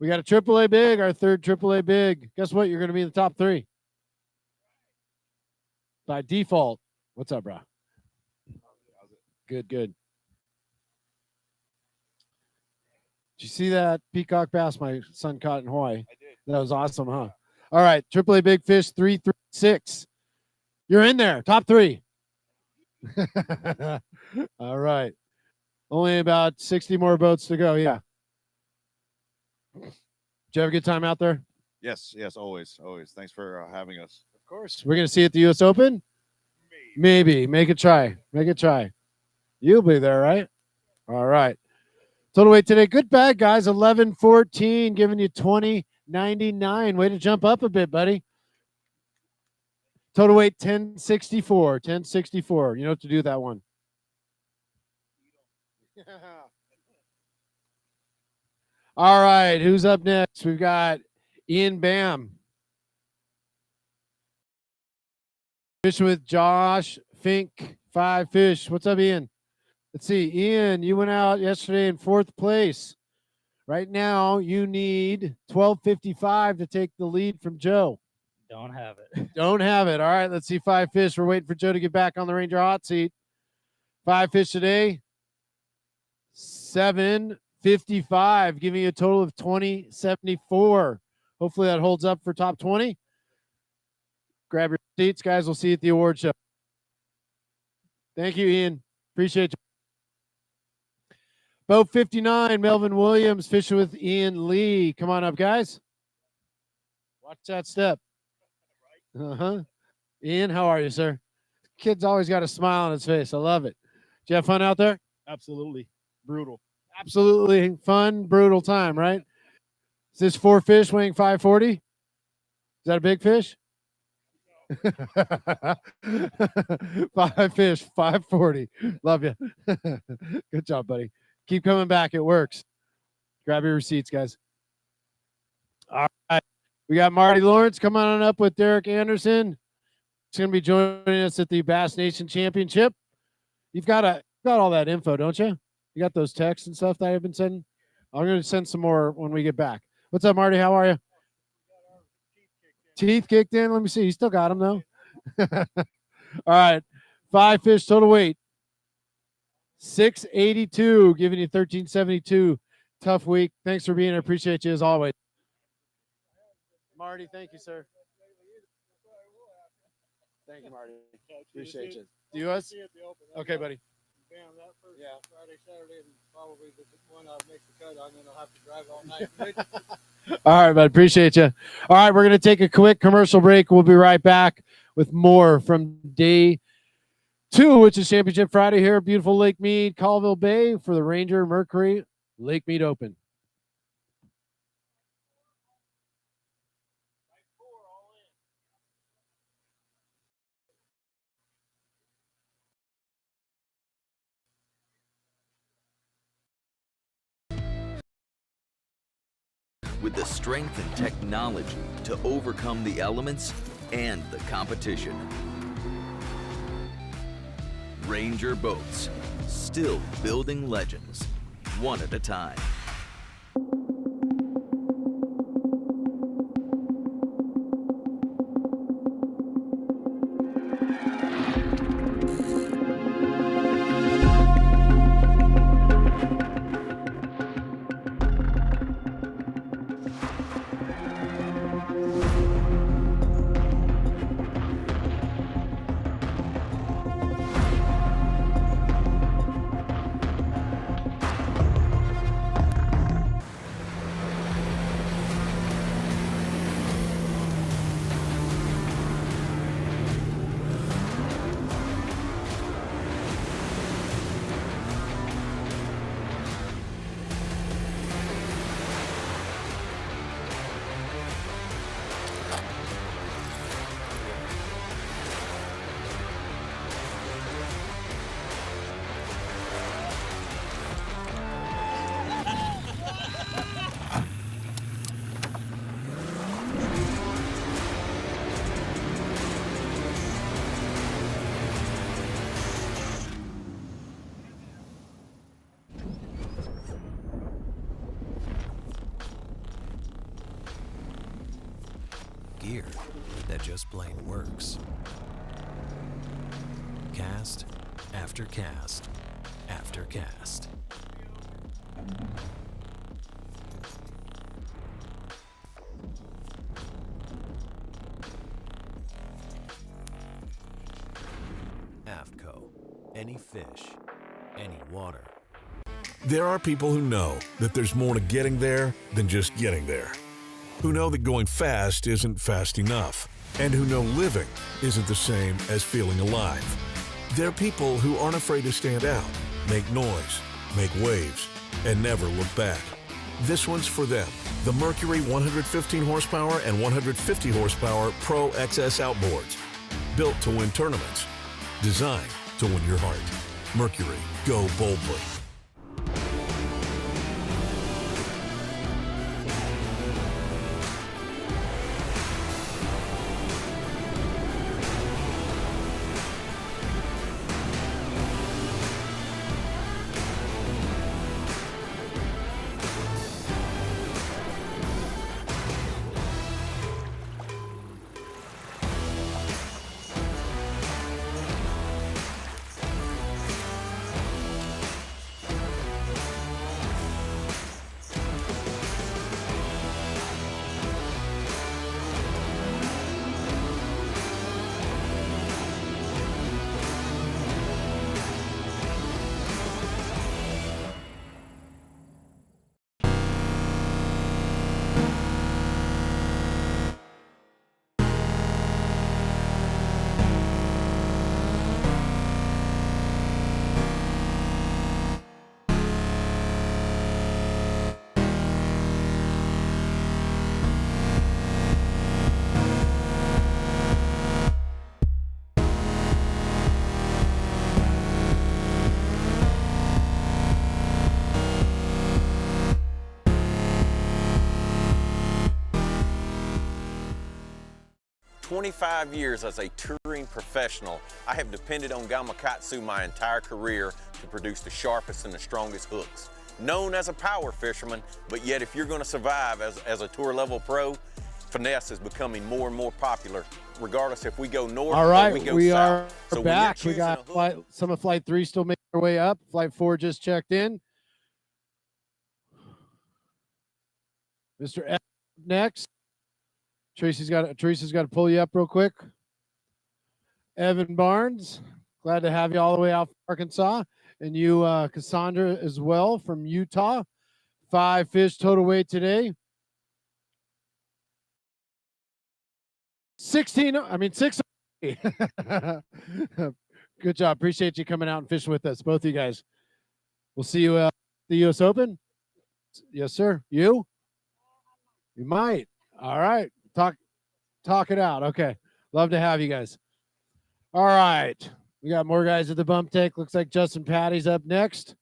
We got a AAA big, our 3rd AAA big. Guess what? You're going to be in the top 3. By default. What's up, brah? Good, good. Did you see that peacock bass my son caught in Hawaii? I did. That was awesome, huh? All right, AAA big fish, 336. You're in there, top 3. All right. Only about 60 more boats to go, yeah. Did you have a good time out there? Yes, always. Thanks for having us. Of course. We're going to see you at the U.S. Open? Maybe. Make it try. You'll be there, right? All right. Total weight today, good bag, guys. 1114, giving you 20.99. Way to jump up a bit, buddy. Total weight 1064. You know what to do with that one. All right, who's up next? We've got Ian Bam. Fishing with Josh Fink, 5 fish. What's up, Ian? Let's see. Ian, you went out yesterday in 4th place. Right now, you need 12:55 to take the lead from Joe. Don't have it. Don't have it. All right, let's see 5 fish. We're waiting for Joe to get back on the Ranger hot seat. 5 fish today. 7:55, giving you a total of 20.74. Hopefully that holds up for top 20. Grab your seats, guys. We'll see you at the award show. Thank you, Ian. Appreciate you. Boat 59, Melvin Williams fishing with Ian Lee. Come on up, guys. Watch that step. Ian, how are you, sir? Kid's always got a smile on his face. I love it. Did you have fun out there? Absolutely. Brutal. Absolutely fun, brutal time, right? Is this 4 fish weighing 540? Is that a big fish? 5 fish, 540. Love you. Good job, buddy. Keep coming back. It works. Grab your receipts, guys. All right. We got Marty Lawrence coming on up with Derek Anderson. He's going to be joining us at the Bass Nation Championship. You've got all that info, don't you? You got those texts and stuff that I've been sending? I'm going to send some more when we get back. What's up, Marty? How are you? Teeth kicked in. Let me see. You still got them, though. All right. 5 fish total weight. 682, giving you 1372. Tough week. Thanks for being here. Appreciate you as always. Marty, thank you, sir. Thank you, Marty. Appreciate you. Do you us? Okay, buddy. Yeah. Friday, Saturday, and probably the one I'll make the cut on, then I'll have to drive all night. All right, bud. Appreciate you. All right, we're going to take a quick commercial break. We'll be right back with more from day 2, which is Championship Friday here at beautiful Lake Mead, Colville Bay for the Ranger Mercury Lake Mead Open. With the strength and technology to overcome the elements and the competition. Ranger Boats, still building legends, one at a time. Gear that just plain works. Cast after cast after cast. AFTCO. Any fish, any water. There are people who know that there's more to getting there than just getting there. Who know that going fast isn't fast enough, and who know living isn't the same as feeling alive. They're people who aren't afraid to stand out, make noise, make waves, and never look back. This one's for them. The Mercury 115 horsepower and 150 horsepower Pro XS outboards. Built to win tournaments. Designed to win your heart. Mercury, go boldly. "25 years as a touring professional, I have depended on Gamakatsu my entire career to produce the sharpest and the strongest hooks. Known as a power fisherman, but yet if you're going to survive as a tour level pro, finesse is becoming more and more popular, regardless if we go north All right, or we go we south. are So when you're back. We choosing got some of Flight 3 still making their way up. Flight 4 just checked in. Mr. F next. Tracy's got to pull you up real quick. Evan Barnes, glad to have you all the way out from Arkansas, and you, Cassandra, as well from Utah. 5 fish total weight today. 6. Good job. Appreciate you coming out and fishing with us, both of you guys. We'll see you at the U.S. Open. Yes, sir. You? You might. All right. Talk it out. Okay. Love to have you guys. All right. We got more guys at the bump tank. Looks like Justin Patty's up next.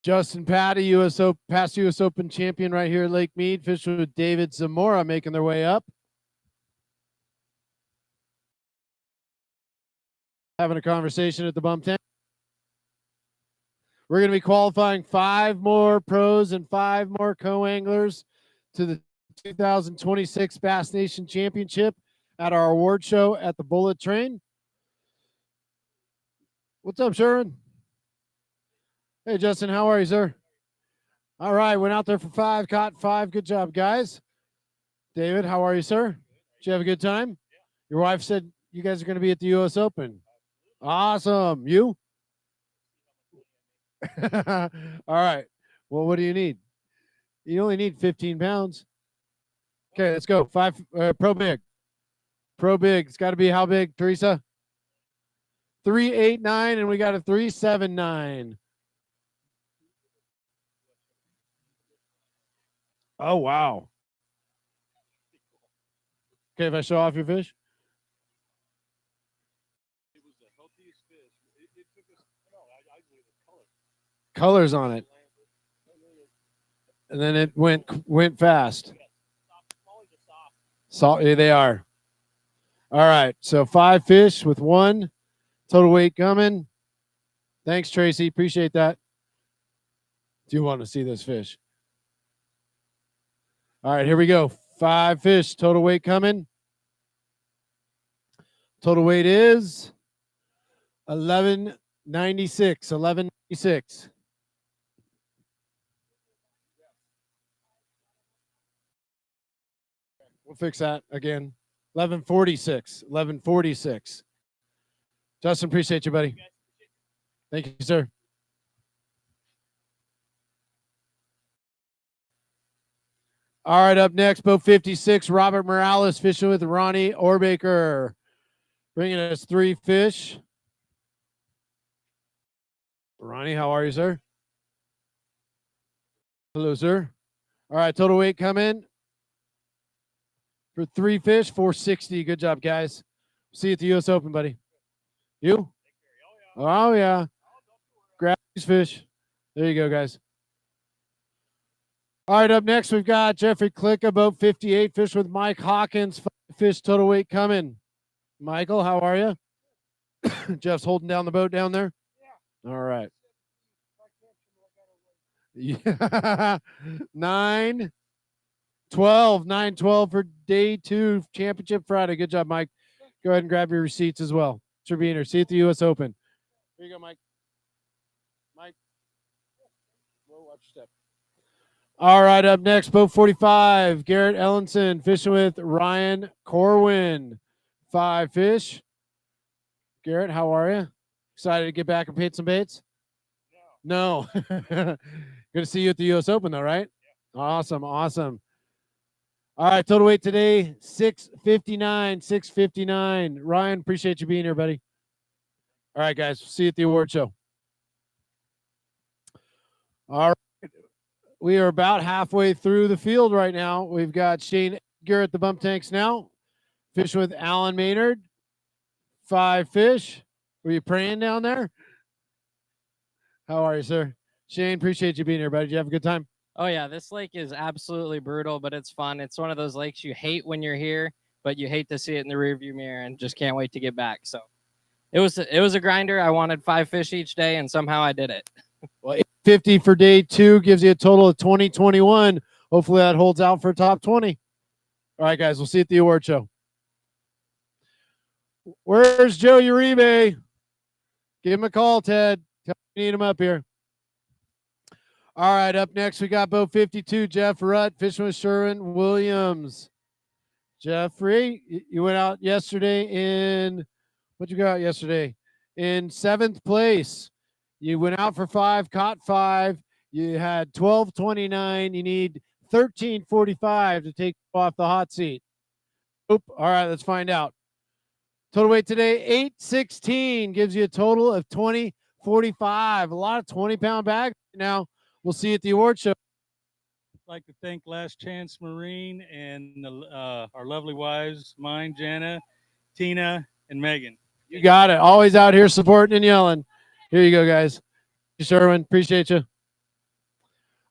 Justin Patty, past U.S. Open champion right here at Lake Mead, fishing with David Zamora, making their way up. Having a conversation at the bump tank. We're going to be qualifying 5 more pros and 5 more co-anglers to the 2026 Bass Nation Championship at our award show at the Bullet Train. What's up, Sherman? Hey, Justin, how are you, sir? All right, went out there for 5, caught 5. Good job, guys. David, how are you, sir? Did you have a good time? Your wife said you guys are going to be at the U.S. Open. Awesome. You? All right. Well, what do you need? You only need 15 pounds. Okay, let's go. 5 pro big. Pro big. It's got to be how big, Teresa? 389, and we got a 379. Oh, wow. Okay, if I show off your fish. Colors on it. And then it went fast. Yeah, they are. All right, so 5 fish with 1 total weight coming. Thanks, Tracy. Appreciate that. Do you want to see this fish? All right, here we go. 5 fish, total weight coming. Total weight is 1196. 1196. We'll fix that again. 1146. 1146. Justin, appreciate you, buddy. Thank you, sir. All right, up next, boat 56, Robert Morales fishing with Ronnie Orbaker. Bringing us 3 fish. Ronnie, how are you, sir? Hello, sir. All right, total weight coming for 3 fish, 460. Good job, guys. See you at the U.S. Open, buddy. You? Oh, yeah. Grab these fish. There you go, guys. All right, up next, we've got Jeffrey Klicka, boat 58, fish with Mike Hawkins, 5 fish, total weight coming. Michael, how are you? Jeff's holding down the boat down there? Yeah. All right. Yeah. 9-12. 9-12 for day 2, Championship Friday. Good job, Mike. Go ahead and grab your receipts as well. Thanks for being here. See you at the U.S. Open. Here you go, Mike. Mike. Whoa, watch your step. All right, up next, boat 45, Garrett Ellenson fishing with Ryan Corwin. 5 fish. Garrett, how are you? Excited to get back and paint some baits? No. Good to see you at the U.S. Open, though, right? Yeah. Awesome, awesome. All right, total weight today, 659, 659. Ryan, appreciate you being here, buddy. All right, guys, see you at the award show. All right. We are about halfway through the field right now. We've got Shane Edgar at the bump tanks now. Fishing with Alan Maynard. 5 fish. Were you praying down there? How are you, sir? Shane, appreciate you being here, buddy. Did you have a good time? Oh, yeah. This lake is absolutely brutal, but it's fun. It's one of those lakes you hate when you're here, but you hate to see it in the rearview mirror and just can't wait to get back. So it was a grinder. I wanted 5 fish each day, and somehow I did it. Well, 850 for day 2 gives you a total of 2021. Hopefully that holds out for top 20. All right, guys, we'll see you at the award show. Where's Joe Uribe? Give him a call, Ted. Tell him you need him up here. All right, up next, we got boat 52, Jeff Rutt, fishing with Sherwin Williams. Jeffrey, you went out yesterday in, what'd you go out yesterday? In 7th place. You went out for 5, caught 5. You had 12.29. You need 1345 to take off the hot seat. Oop. All right, let's find out. Total weight today, 816, gives you a total of 2045. A lot of 20-pound bags now. We'll see you at the award show. I'd like to thank Last Chance Marine and our lovely wives, mine, Jana, Tina, and Megan. You got it. Always out here supporting and yelling. Here you go, guys. Sherwin, appreciate you.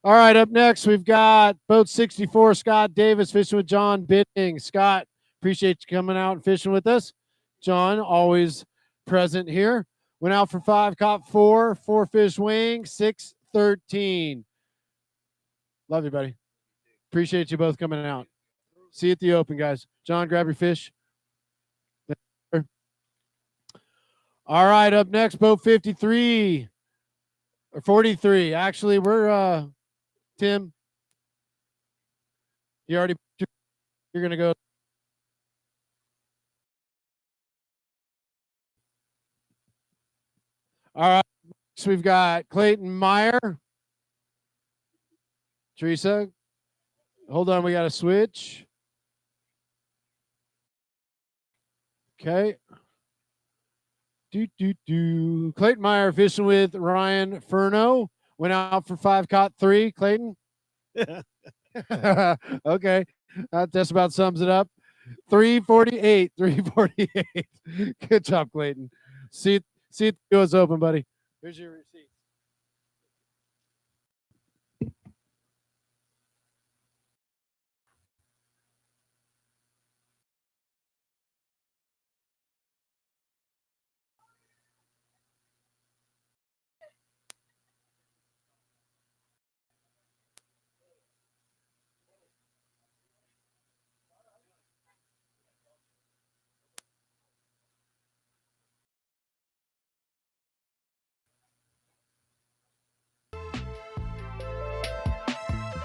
All right, up next, we've got boat 64, Scott Davis, fishing with John Bidding. Scott, appreciate you coming out and fishing with us. John, always present here. Went out for 5, caught 4, 4 fish wing, 613. Love you, buddy. Appreciate you both coming out. See you at the open, guys. John, grab your fish. All right, up next, boat 53 or 43. Actually, we're Tim. You already, you're gonna go. All right, so we've got Clayton Meyer. Teresa, hold on, we got to switch. Okay. Clayton Meyer fishing with Ryan Furno. Went out for 5, caught 3. Clayton? Okay. That just about sums it up. 348. 348. Good job, Clayton. See it goes open, buddy. Here's your receipt.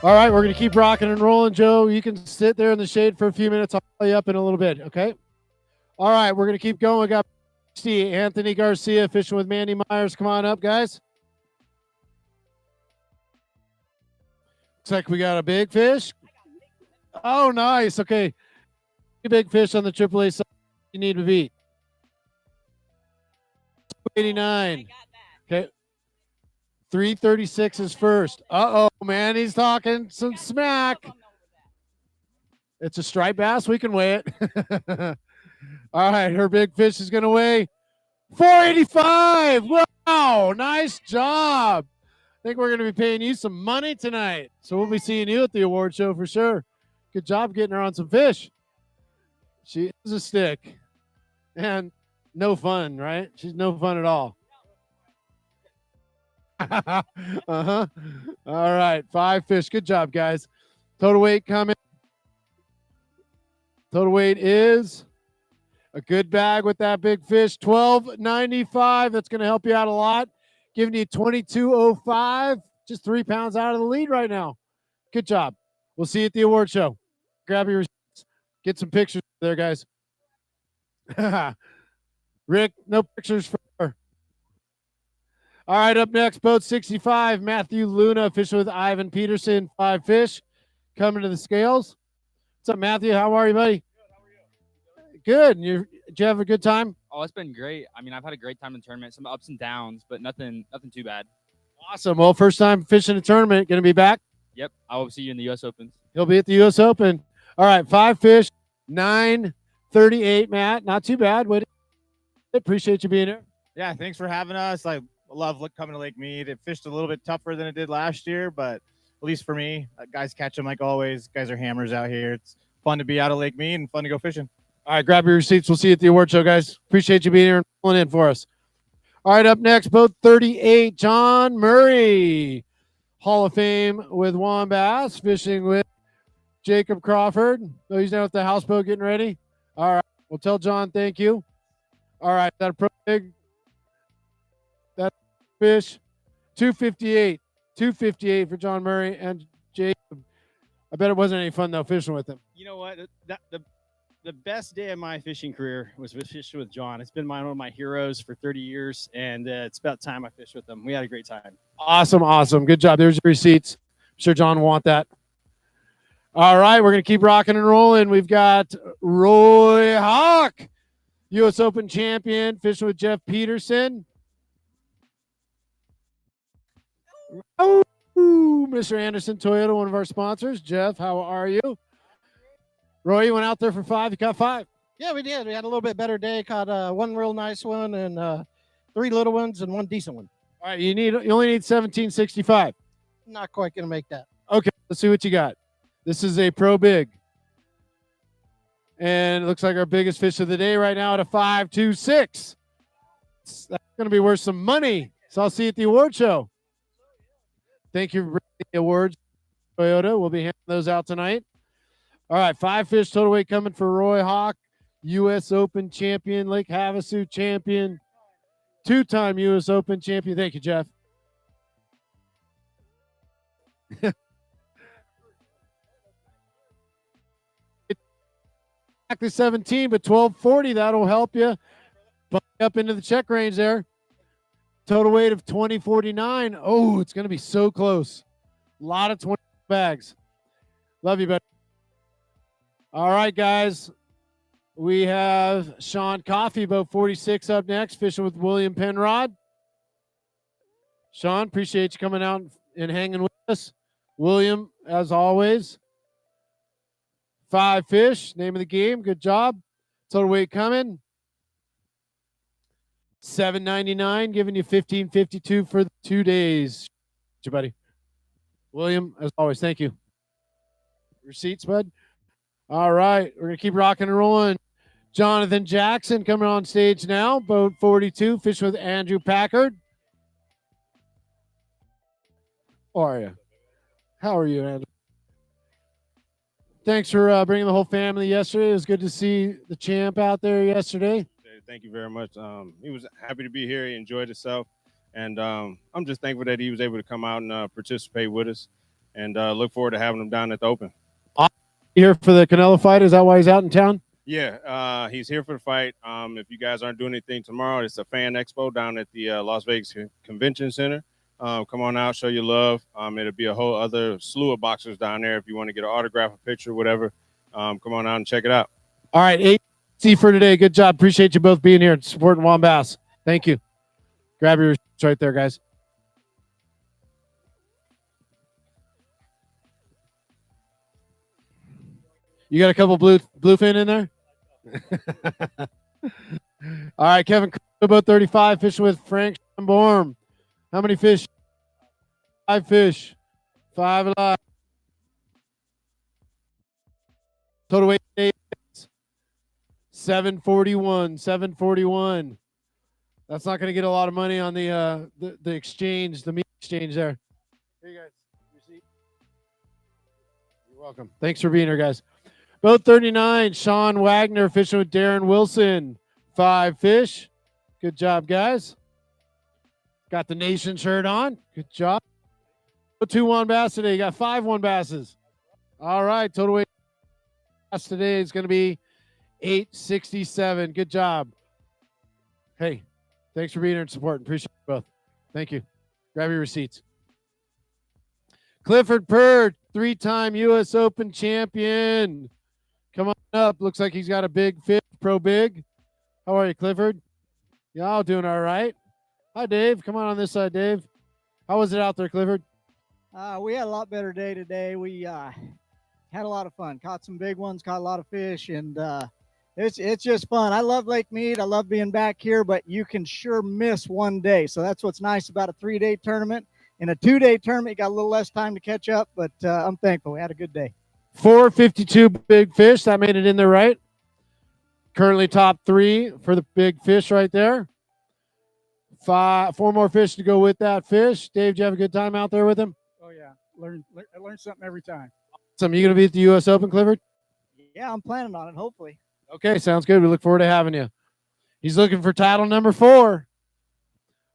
All right, we're going to keep rocking and rolling. Joe, you can sit there in the shade for a few minutes. I'll call you up in a little bit, okay? All right, we're going to keep going. We got Anthony Garcia fishing with Mandy Myers. Come on up, guys. Looks like we got a big fish. Oh, nice. Okay. Big fish on the AAA side you need to beat. 89. Okay. 336 is first. Uh-oh, man, he's talking some smack. It's a striped bass. We can weigh it. All right, her big fish is going to weigh 485. Wow, nice job. I think we're going to be paying you some money tonight. So we'll be seeing you at the award show for sure. Good job getting her on some fish. She is a stick. And no fun, right? She's no fun at all. Uh-huh. All right, 5 fish. Good job, guys. Total weight coming. Total weight is a good bag with that big fish. $12.95. That's going to help you out a lot. Giving you $22.05. Just 3 pounds out of the lead right now. Good job. We'll see you at the award show. Grab your receipts. Get some pictures there, guys. Rick, no pictures for her. All right, up next, boat 65, Matthew Luna fishing with Ivan Peterson, 5 fish. Coming to the scales. What's up, Matthew? How are you, buddy? Good. Did you have a good time? Oh, it's been great. I mean, I've had a great time in the tournament. Some ups and downs, but nothing too bad. Awesome. Well, first time fishing a tournament. Going to be back? Yep. I will see you in the U.S. Opens. He'll be at the U.S. Open. All right, 5 fish, 938, Matt. Not too bad. Appreciate you being here. Yeah, thanks for having us. I love coming to Lake Mead. It fished a little bit tougher than it did last year, but at least for me, guys catch them like always. Guys are hammers out here. It's fun to be out of Lake Mead and fun to go fishing. All right, grab your receipts. We'll see you at the award show, guys. Appreciate you being here and pulling in for us. All right, up next, boat 38, John Murray. Hall of Fame with Juan Bass, fishing with Jacob Crawford. So he's down at the houseboat getting ready. All right, we'll tell John thank you. All right, that pro big, that fish, 258. 258 for John Murray and Jacob. I bet it wasn't any fun, though, fishing with him. You know what? The best day of my fishing career was fishing with John. It's been one of my heroes for 30 years, and it's about time I fished with him. We had a great time. Awesome, awesome. Good job. There's your receipts. I'm sure John will want that. All right, we're going to keep rocking and rolling. We've got Roy Hawk, U.S. Open champion, fishing with Jeff Peterson. Oh, Mr. Anderson Toyota, one of our sponsors. Jeff, how are you? Roy, you went out there for 5. You caught 5. Yeah, we did. We had a little bit better day. Caught one real nice one and 3 little ones and 1 decent one. All right, you only need 1765. Not quite gonna make that. Okay, let's see what you got. This is a Pro Big. And it looks like our biggest fish of the day right now at a 5.26. That's going to be worth some money. So I'll see you at the award show. Thank you for bringing the awards, Toyota. We'll be handing those out tonight. All right, 5 fish total weight coming for Roy Hawk, U.S. Open champion, Lake Havasu champion, 2-time U.S. Open champion. Thank you, Jeff. Exactly 17, but 1240, that'll help you bump up into the check range there. Total weight of 2049. Oh, it's going to be so close. A lot of 20 bags. Love you, buddy. All right, guys. We have Sean Coffey, boat 46 up next, fishing with William Penrod. Sean, appreciate you coming out and hanging with us. William, as always. 5 fish, name of the game. Good job. Total weight coming. $7.99, giving you $15.52 for the 2 days. You, buddy. William, as always, thank you. Receipts, bud. All right, we're gonna keep rocking and rolling. Jonathan Jackson coming on stage now. Boat 42, fishing with Andrew Packard. How are you? How are you, Andrew? Thanks for bringing the whole family yesterday. It was good to see the champ out there yesterday. Thank you very much. He was happy to be here. He enjoyed himself. And I'm just thankful that he was able to come out and participate with us. And look forward to having him down at the Open. Here for the Canelo fight? Is that why he's out in town? Yeah, he's here for the fight. If you guys aren't doing anything tomorrow, it's a fan expo down at the Las Vegas Convention Center. Come on out, show your love. It'll be a whole other slew of boxers down there. If you want to get an autograph, a picture, whatever, come on out and check it out. All right, AC for today. Good job. Appreciate you both being here and supporting Juan Bass. Thank you. Grab your receipts right there, guys. You got a couple bluefin in there? All right, Kevin, about 35, fishing with Frank Borm. How many fish? 5 fish. 5 alive. Total weight 741. 741. That's not going to get a lot of money on the exchange, the meat exchange there. Here you guys. Receipt. You're welcome. Thanks for being here, guys. Boat 39, Sean Wagner fishing with Darren Wilson. 5 fish. Good job, guys. Got the nation shirt on. Good job. 2 Juan Bass today. You got 5 Juan Basses. All right. Total weight bass today is going to be 867. Good job. Hey, thanks for being here and supporting. Appreciate you both. Thank you. Grab your receipts. Clifford Purd, 3-time U.S. Open champion. Come on up. Looks like he's got a big fish, Pro Big. How are you, Clifford? Y'all doing all right? Hi, Dave. Come on this side, Dave. How was it out there, Clifford? We had a lot better day today. We had a lot of fun. Caught some big ones, caught a lot of fish, and it's just fun. I love Lake Mead. I love being back here, but you can sure miss one day. So that's what's nice about a 3-day tournament. In a 2-day tournament, you got a little less time to catch up, but I'm thankful. We had a good day. 452 big fish. That made it in there right. Currently top 3 for the big fish right there. 4 more fish to go with that fish. Dave, did you have a good time out there with him? Oh, yeah. I learn something every time. Awesome. You going to be at the U.S. Open, Clifford? Yeah, I'm planning on it, hopefully. Okay, sounds good. We look forward to having you. He's looking for title number 4.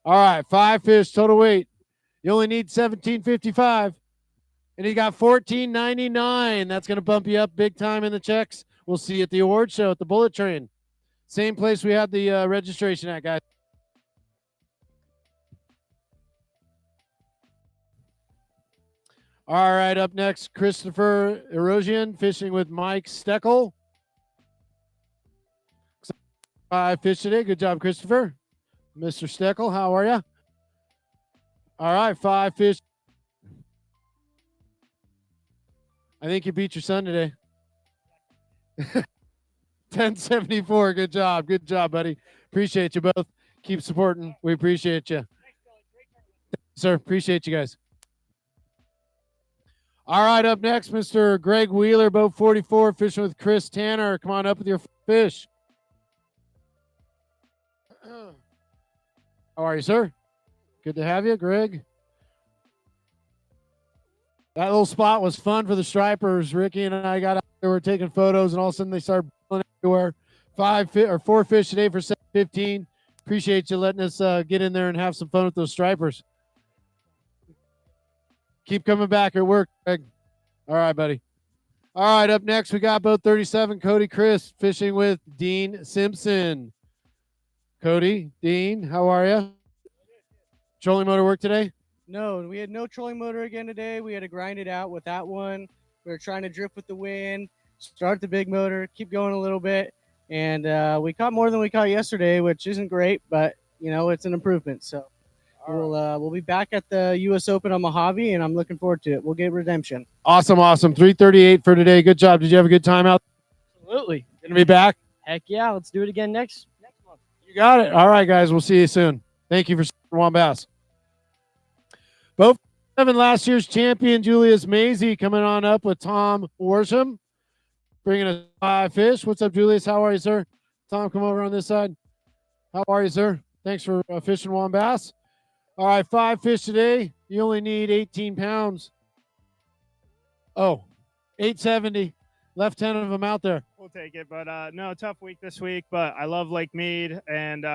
All right, 5 fish, total weight. You only need $17.55. And he got $14.99. That's going to bump you up big time in the checks. We'll see you at the award show at the Bullet Train. Same place we had the registration at, guys. All All right, up next, Christopher Erosion fishing with Mike Steckel. 5 fish today. Good job, Christopher. Mr. Steckel, how are you? All right, 5 fish. I think you beat your son today. 1074. Good job. Good job, buddy. Appreciate you both. Keep supporting. We appreciate you. Sir, appreciate you guys. All right, up next, Mr. Greg Wheeler, boat 44, fishing with Chris Tanner. Come on up with your fish. How are you, sir? Good to have you, Greg. That little spot was fun for the stripers. Ricky and I got out there, we were taking photos, and all of a sudden they started blowing everywhere. 4 fish today for 715. Appreciate you letting us get in there and have some fun with those stripers. Keep coming back at work, Greg. All right, buddy. All right, up next, we got boat 37, Cody Chris, fishing with Dean Simpson. Cody, Dean, how are you? Trolling motor work today? No, we had no trolling motor again today. We had to grind it out with that one. We were trying to drift with the wind, start the big motor, keep going a little bit. And we caught more than we caught yesterday, which isn't great, but, you know, it's an improvement. So we'll be back at the U.S. Open on Mojave, and I'm looking forward to it. We'll get redemption. Awesome. 338 for today. Good job. Did you have a good time out? Absolutely. Gonna be back? Heck yeah. Let's do it again next month. You got it. All right, guys. We'll see you soon. Thank you for Juan Bass. Both 7 last year's champion Julius Maisie coming on up with Tom Worsham, bringing us 5 fish. What's up, Julius? How are you, sir? Tom, come over on this side. How are you, sir? Thanks for fishing Juan Bass. All right, 5 fish today. You only need 18 pounds. Oh, 870. Left 10 of them out there. We'll take it, but no, tough week this week, but I love Lake Mead and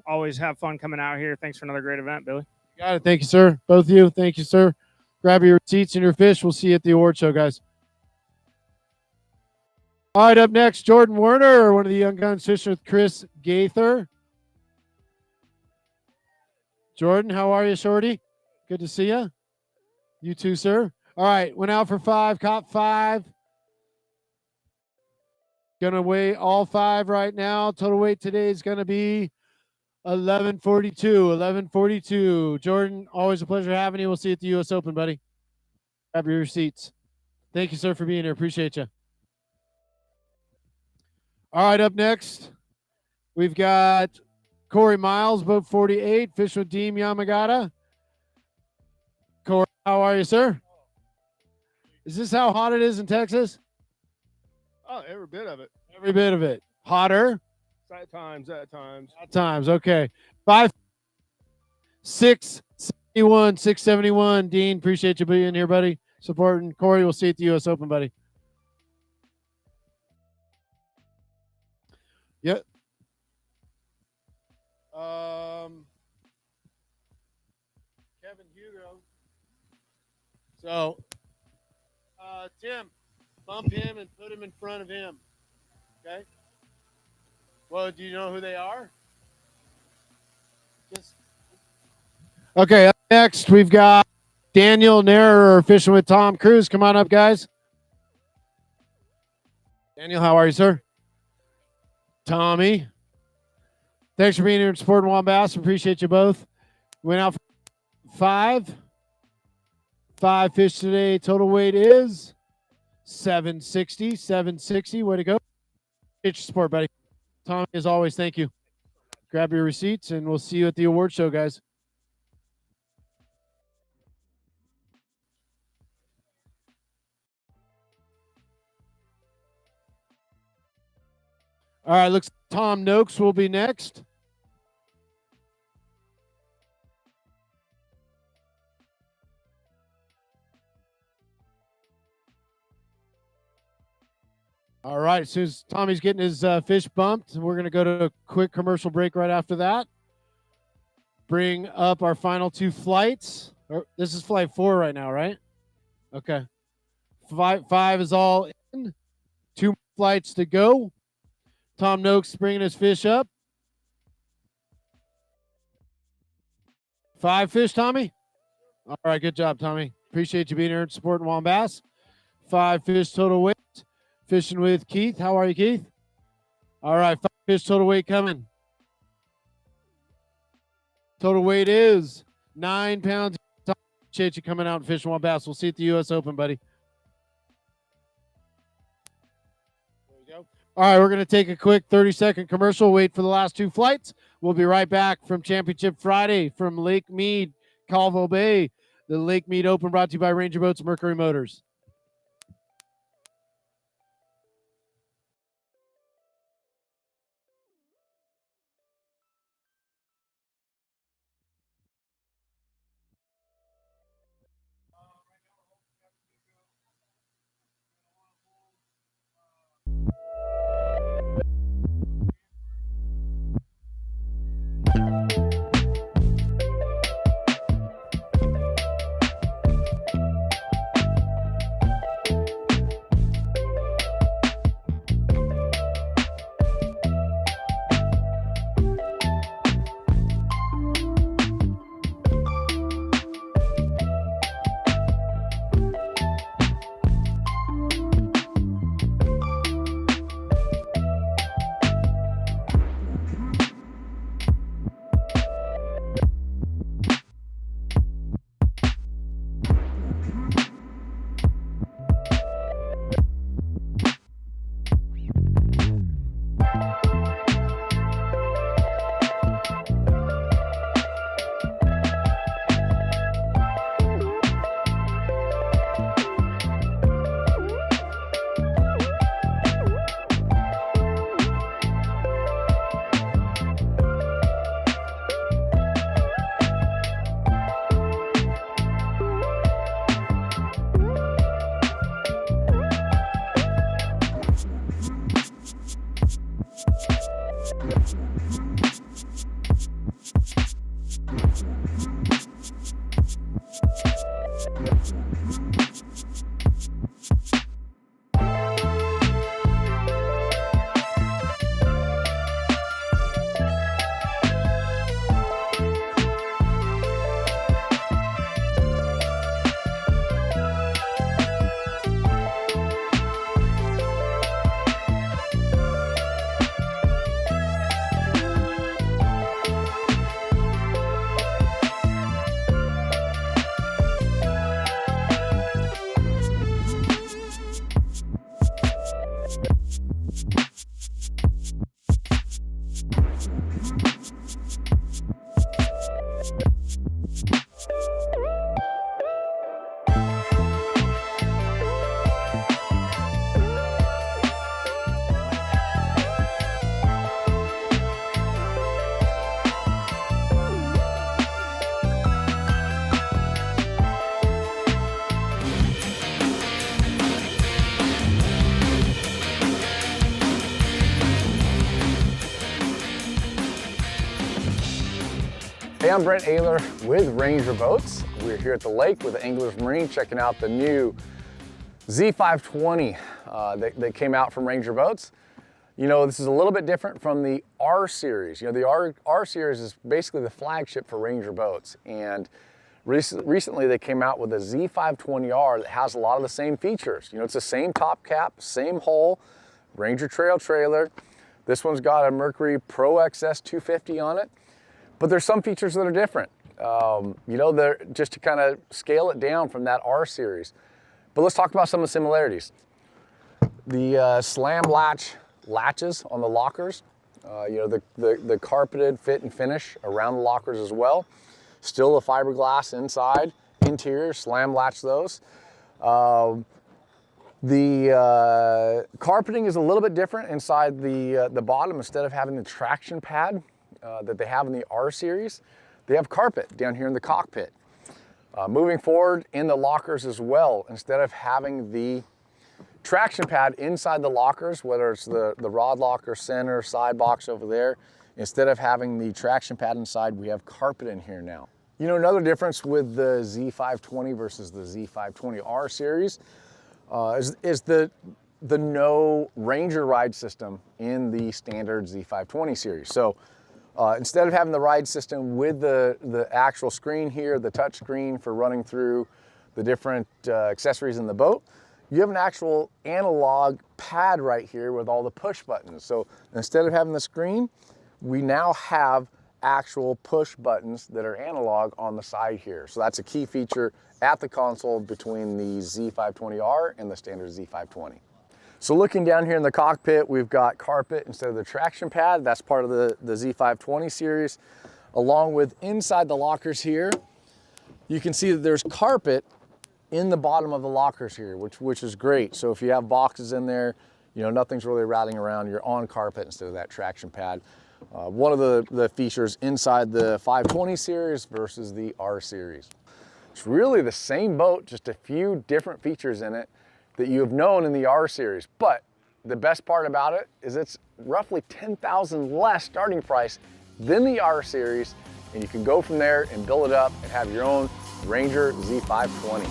always have fun coming out here. Thanks for another great event, Billy. Got it. Thank you, sir. Both of you. Thank you, sir. Grab your receipts and your fish. We'll see you at the award show, guys. All right, up next, Jordan Werner, one of the young guns fishing with Chris Gaither. Jordan, how are you, shorty? Good to see you. You too, sir. All right, went out for 5, caught 5. Gonna weigh all 5 right now. Total weight today is gonna be 1142. Jordan, always a pleasure having you. We'll see you at the U.S. Open, buddy. Grab your receipts. Thank you, sir, for being here. Appreciate you. All right, up next, we've got Corey Miles, boat 48, fish with Deem Yamagata. Corey, how are you, sir? Is this how hot it is in Texas? Oh, every bit of it. Every bit of it. Hotter? At times. At times, okay. 5, 671, 671. Dean, appreciate you being here, buddy. Supporting. Corey, we'll see you at the U.S. Open, buddy. Yep. Kevin Hugo. So, Tim, bump him and put him in front of him. Okay? Well, do you know who they are? Okay, up next, we've got Daniel Narer fishing with Tom Cruise. Come on up, guys. Daniel, how are you, sir? Tommy. Thanks for being here and supporting Juan Bass. Appreciate you both. Went out for 5. 5 fish today. Total weight is 760. 760. Way to go. Get your support, buddy. Tommy, as always, thank you. Grab your receipts, and we'll see you at the award show, guys. All right, looks like Tom Noakes will be next. All right, as soon as Tommy's getting his fish bumped, we're going to go to a quick commercial break right after that. Bring up our final 2 flights. This is flight 4 right now, right? Okay. 5 is all in. 2 flights to go. Tom Noakes bringing his fish up. 5 fish, Tommy? All right, good job, Tommy. Appreciate you being here and supporting Juan Bass. 5 fish total weight. Fishing with Keith. How are you, Keith? All right, 5 fish total weight coming. Total weight is 9 pounds. Appreciate you coming out and fishing Juan Bass. We'll see you at the U.S. Open, buddy. There we go. All right, we're going to take a quick 30-second commercial. Wait for the last 2 flights. We'll be right back from Championship Friday from Lake Mead, Colville Bay. The Lake Mead Open brought to you by Ranger Boats, Mercury Motors. Hey, I'm Brent Ayler with Ranger Boats. We're here at the lake with Anglers Marine checking out the new Z520 that came out from Ranger Boats. You know, this is a little bit different from the R Series. You know, the R Series is basically the flagship for Ranger Boats. And recently they came out with a Z520R that has a lot of the same features. You know, it's the same top cap, same hull, Ranger Trail trailer. This one's got a Mercury Pro XS 250 on it. But there's some features that are different. You know, they're just to kind of scale it down from that R Series. But let's talk about some of the similarities. The slam latches on the lockers, you know, the carpeted fit and finish around the lockers as well. Still a fiberglass inside, interior, slam latch those. The carpeting is a little bit different inside the bottom. Instead of having the traction pad that they have in the R Series, they have carpet down here in the cockpit. Moving forward in the lockers as well, instead of having the traction pad inside the lockers, whether it's the rod locker, center, side box over there, instead of having the traction pad inside, we have carpet in here now. You know, another difference with the Z520 versus the Z520R Series is the no Ranger ride system in the standard Z520 series. So instead of having the ride system with the actual screen here, the touch screen for running through the different accessories in the boat, you have an actual analog pad right here with all the push buttons. So instead of having the screen, we now have actual push buttons that are analog on the side here. So that's a key feature at the console between the Z520R and the standard Z520. So looking down here in the cockpit, we've got carpet instead of the traction pad. That's part of the Z520 series. Along with inside the lockers here, you can see that there's carpet in the bottom of the lockers here, which is great. So if you have boxes in there, you know, nothing's really rattling around. You're on carpet instead of that traction pad. One of the features inside the 520 series versus the R series. It's really the same boat, just a few different features in it that you have known in the R series. But the best part about it is it's roughly $10,000 less starting price than the R series, and you can go from there and build it up and have your own Ranger Z520.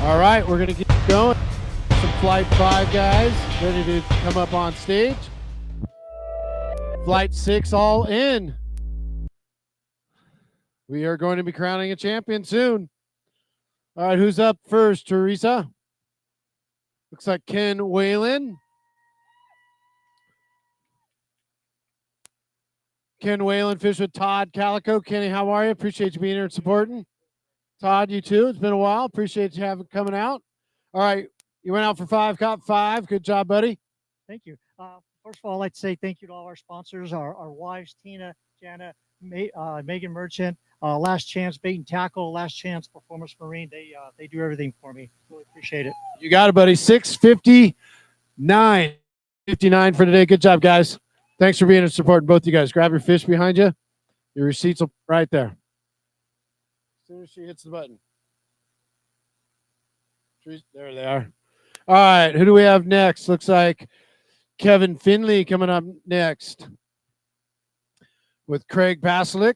All right, we're gonna keep going. Some Flight 5 guys ready to come up on stage. Flight 6 all in. We are going to be crowning a champion soon. All right, who's up first, Teresa? Looks like Ken Whalen. Ken Whalen, fish with Todd Calico. Kenny, how are you? Appreciate you being here and supporting. Todd, you too. It's been a while. Appreciate you having coming out. All right, you went out for 5, caught 5. Good job, buddy. Thank you. First of all, I'd like to say thank you to all our sponsors, our wives, Tina, Jana, Megan Merchant, Last Chance Bait and Tackle, Last Chance Performance Marine. They do everything for me. Really appreciate it. You got it, buddy. 6:59 for today. Good job, guys. Thanks for being and supporting both you guys. Grab your fish behind you. Your receipts will be right there. As soon as she hits the button. There they are. All right, who do we have next? Looks like Kevin Finley coming up next with Craig Paslick.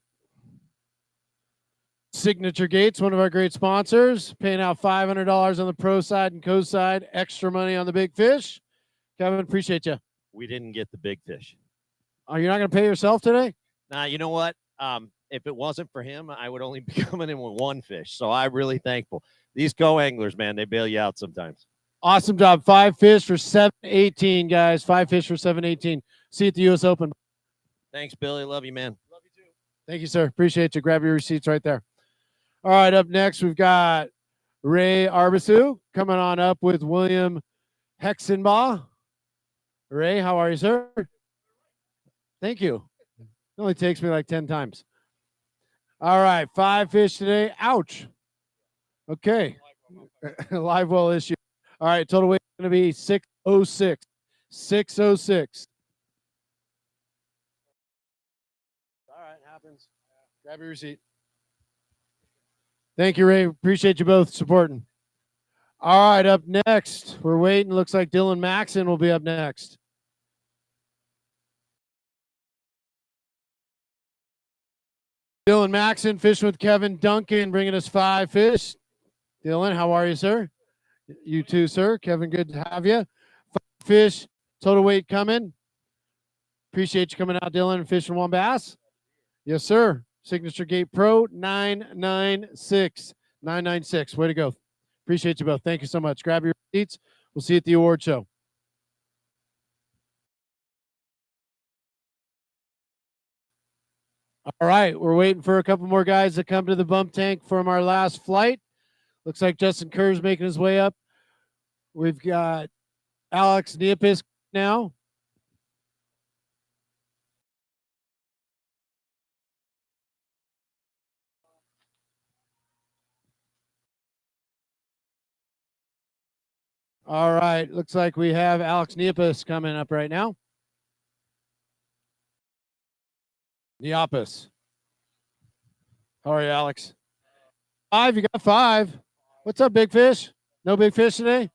Signature Gates, one of our great sponsors, paying out $500 on the pro side and co side, extra money on the big fish. Kevin, appreciate you. We didn't get the big fish. Oh, you're not going to pay yourself today? Nah, you know what? If it wasn't for him, I would only be coming in with one fish. So I'm really thankful. These co-anglers, man, they bail you out sometimes. Awesome job. 5 fish for 718, guys. 5 fish for 718. See you at the U.S. Open. Thanks, Billy. Love you, man. Thank you, sir. Appreciate you. Grab your receipts right there. All right, up next, we've got Ray Arbisu coming on up with William Hexenbaugh. Ray, how are you, sir? Thank you. It only takes me like 10 times. All right, 5 fish today. Ouch. Okay. Live well issue. All right, total weight is going to be 606. 606. All right, happens. Grab your receipt. Thank you, Ray. Appreciate you both supporting. All right, up next, we're waiting. Looks like Dylan Maxon will be up next. Dylan Maxon fishing with Kevin Duncan, bringing us 5 fish. Dylan, how are you, sir? You too, sir. Kevin, good to have you. 5 fish, total weight coming. Appreciate you coming out, Dylan, and fishing one bass. Yes, sir. Signature Gate Pro 996. 996. Way to go. Appreciate you both. Thank you so much. Grab your seats. We'll see you at the award show. All right, we're waiting for a couple more guys to come to the bump tank from our last flight. Looks like Justin Kerr's making his way up. We've got Alex Neopis now. All right, looks like we have Alex Neopis coming up right now. Neopis. How are you, Alex? 5, you got 5. What's up, big fish? No big fish today?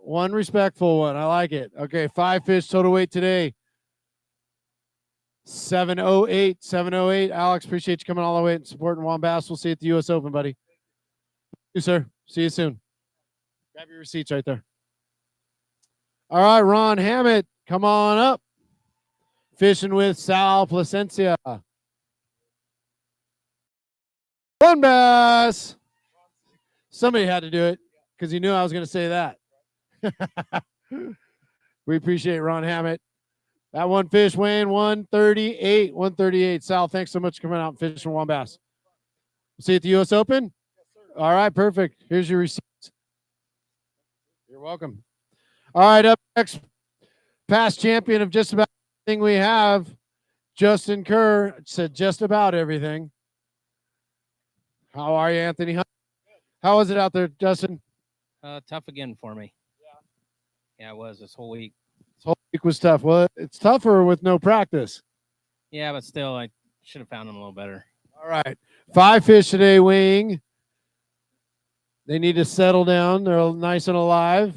One respectful one. I like it. Okay, 5 fish total weight today. 708. 708. Alex, appreciate you coming all the way and supporting Wombass. We'll see you at the U.S. Open, buddy. you, sir. See you soon. Grab your receipts right there. All right, Ron Hammett, come on up. Fishing with Sal Placencia. One bass. Somebody had to do it because he knew I was going to say that. We appreciate Ron Hammett. That one fish weighing 138. 138. Sal, thanks so much for coming out and fishing one bass. See you at the U.S. Open? All right, perfect. Here's your receipts. You're welcome. All right, up next, past champion of just about everything we have, Justin Kerr, said just about everything. How are you, Anthony Hunt? How was it out there, Justin? Tough again for me. Yeah, it was this whole week. This whole week was tough. Well, it's tougher with no practice. Yeah, but still, I should have found them a little better. All right. 5 fish today weighing. They need to settle down. They're nice and alive.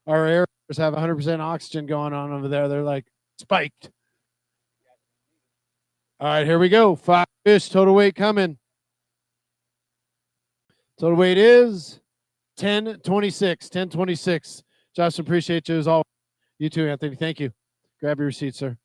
Our air have 100% oxygen going on over there. They're like spiked. All right, here we go. 5 fish, total weight coming. Total weight is 1026. 1026. Justin, appreciate you as always. You too, Anthony. Thank you. Grab your receipt, sir.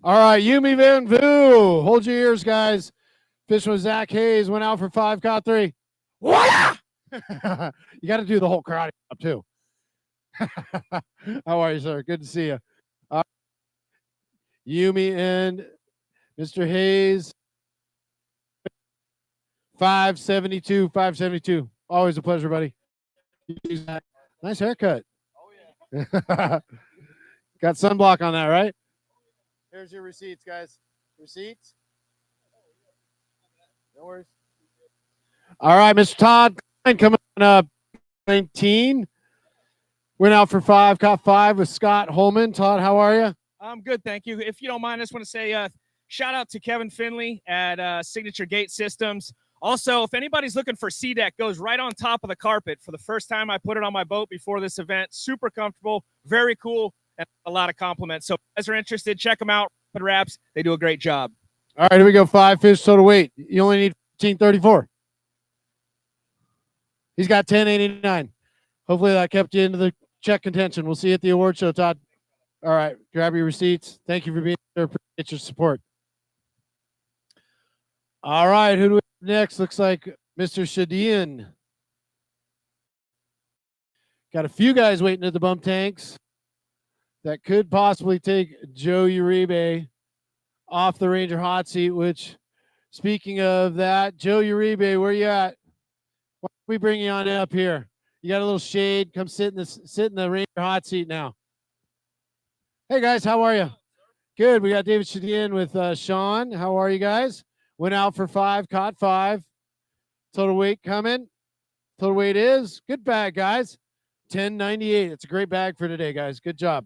All right, Yumi Van Vu. Hold your ears, guys. Fishing with Zach Hayes. Went out for 5, caught 3. Voila! You got to do the whole karate up too. How are you, sir? Good to see you. Yumi and Mr. Hayes. 572, 572. Always a pleasure, buddy. Nice haircut. Oh, yeah. Got sunblock on that, right? Here's your receipts, guys. Receipts. No worries. All right, Mr. Todd coming up 19. Went out for 5, caught 5 with Scott Holman. Todd, how are you? I'm good, thank you. If you don't mind, I just want to say shout out to Kevin Finley at Signature Gate Systems. Also, if anybody's looking for C-Deck, goes right on top of the carpet. For the first time, I put it on my boat before this event. Super comfortable, very cool, and a lot of compliments. So if you guys are interested, check them out. Rapid Wraps, they do a great job. All right, here we go. 5 fish total weight. You only need 1534. He's got 1089. Hopefully that kept you into the check contention. We'll see you at the award show, Todd. All right, grab your receipts. Thank you for being there. Appreciate your support. All right, who do we have next? Looks like Mr. Shadian. Got a few guys waiting at the bump tanks that could possibly take Joe Uribe off the Ranger hot seat, which, speaking of that, Joe Uribe, where you at? Why don't we bring you on up here? You got a little shade. Come sit in the Ranger hot seat now. Hey, guys, how are you? Good. We got David Shadian with Sean. How are you guys? Went out for 5, caught 5. Total weight coming. Total weight is good bag, guys. 1098. It's a great bag for today, guys. Good job.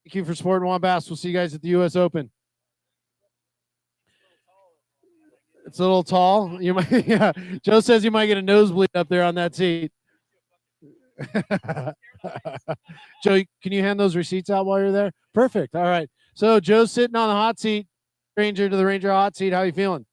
Thank you for supporting Juan Bass. We'll see you guys at the U.S. Open. It's a little tall. You might, yeah. Joe says you might get a nosebleed up there on that seat. Joe, can you hand those receipts out while you're there? Perfect. All right. So Joe's sitting on the hot seat. Ranger to the Ranger hot seat. How are you feeling?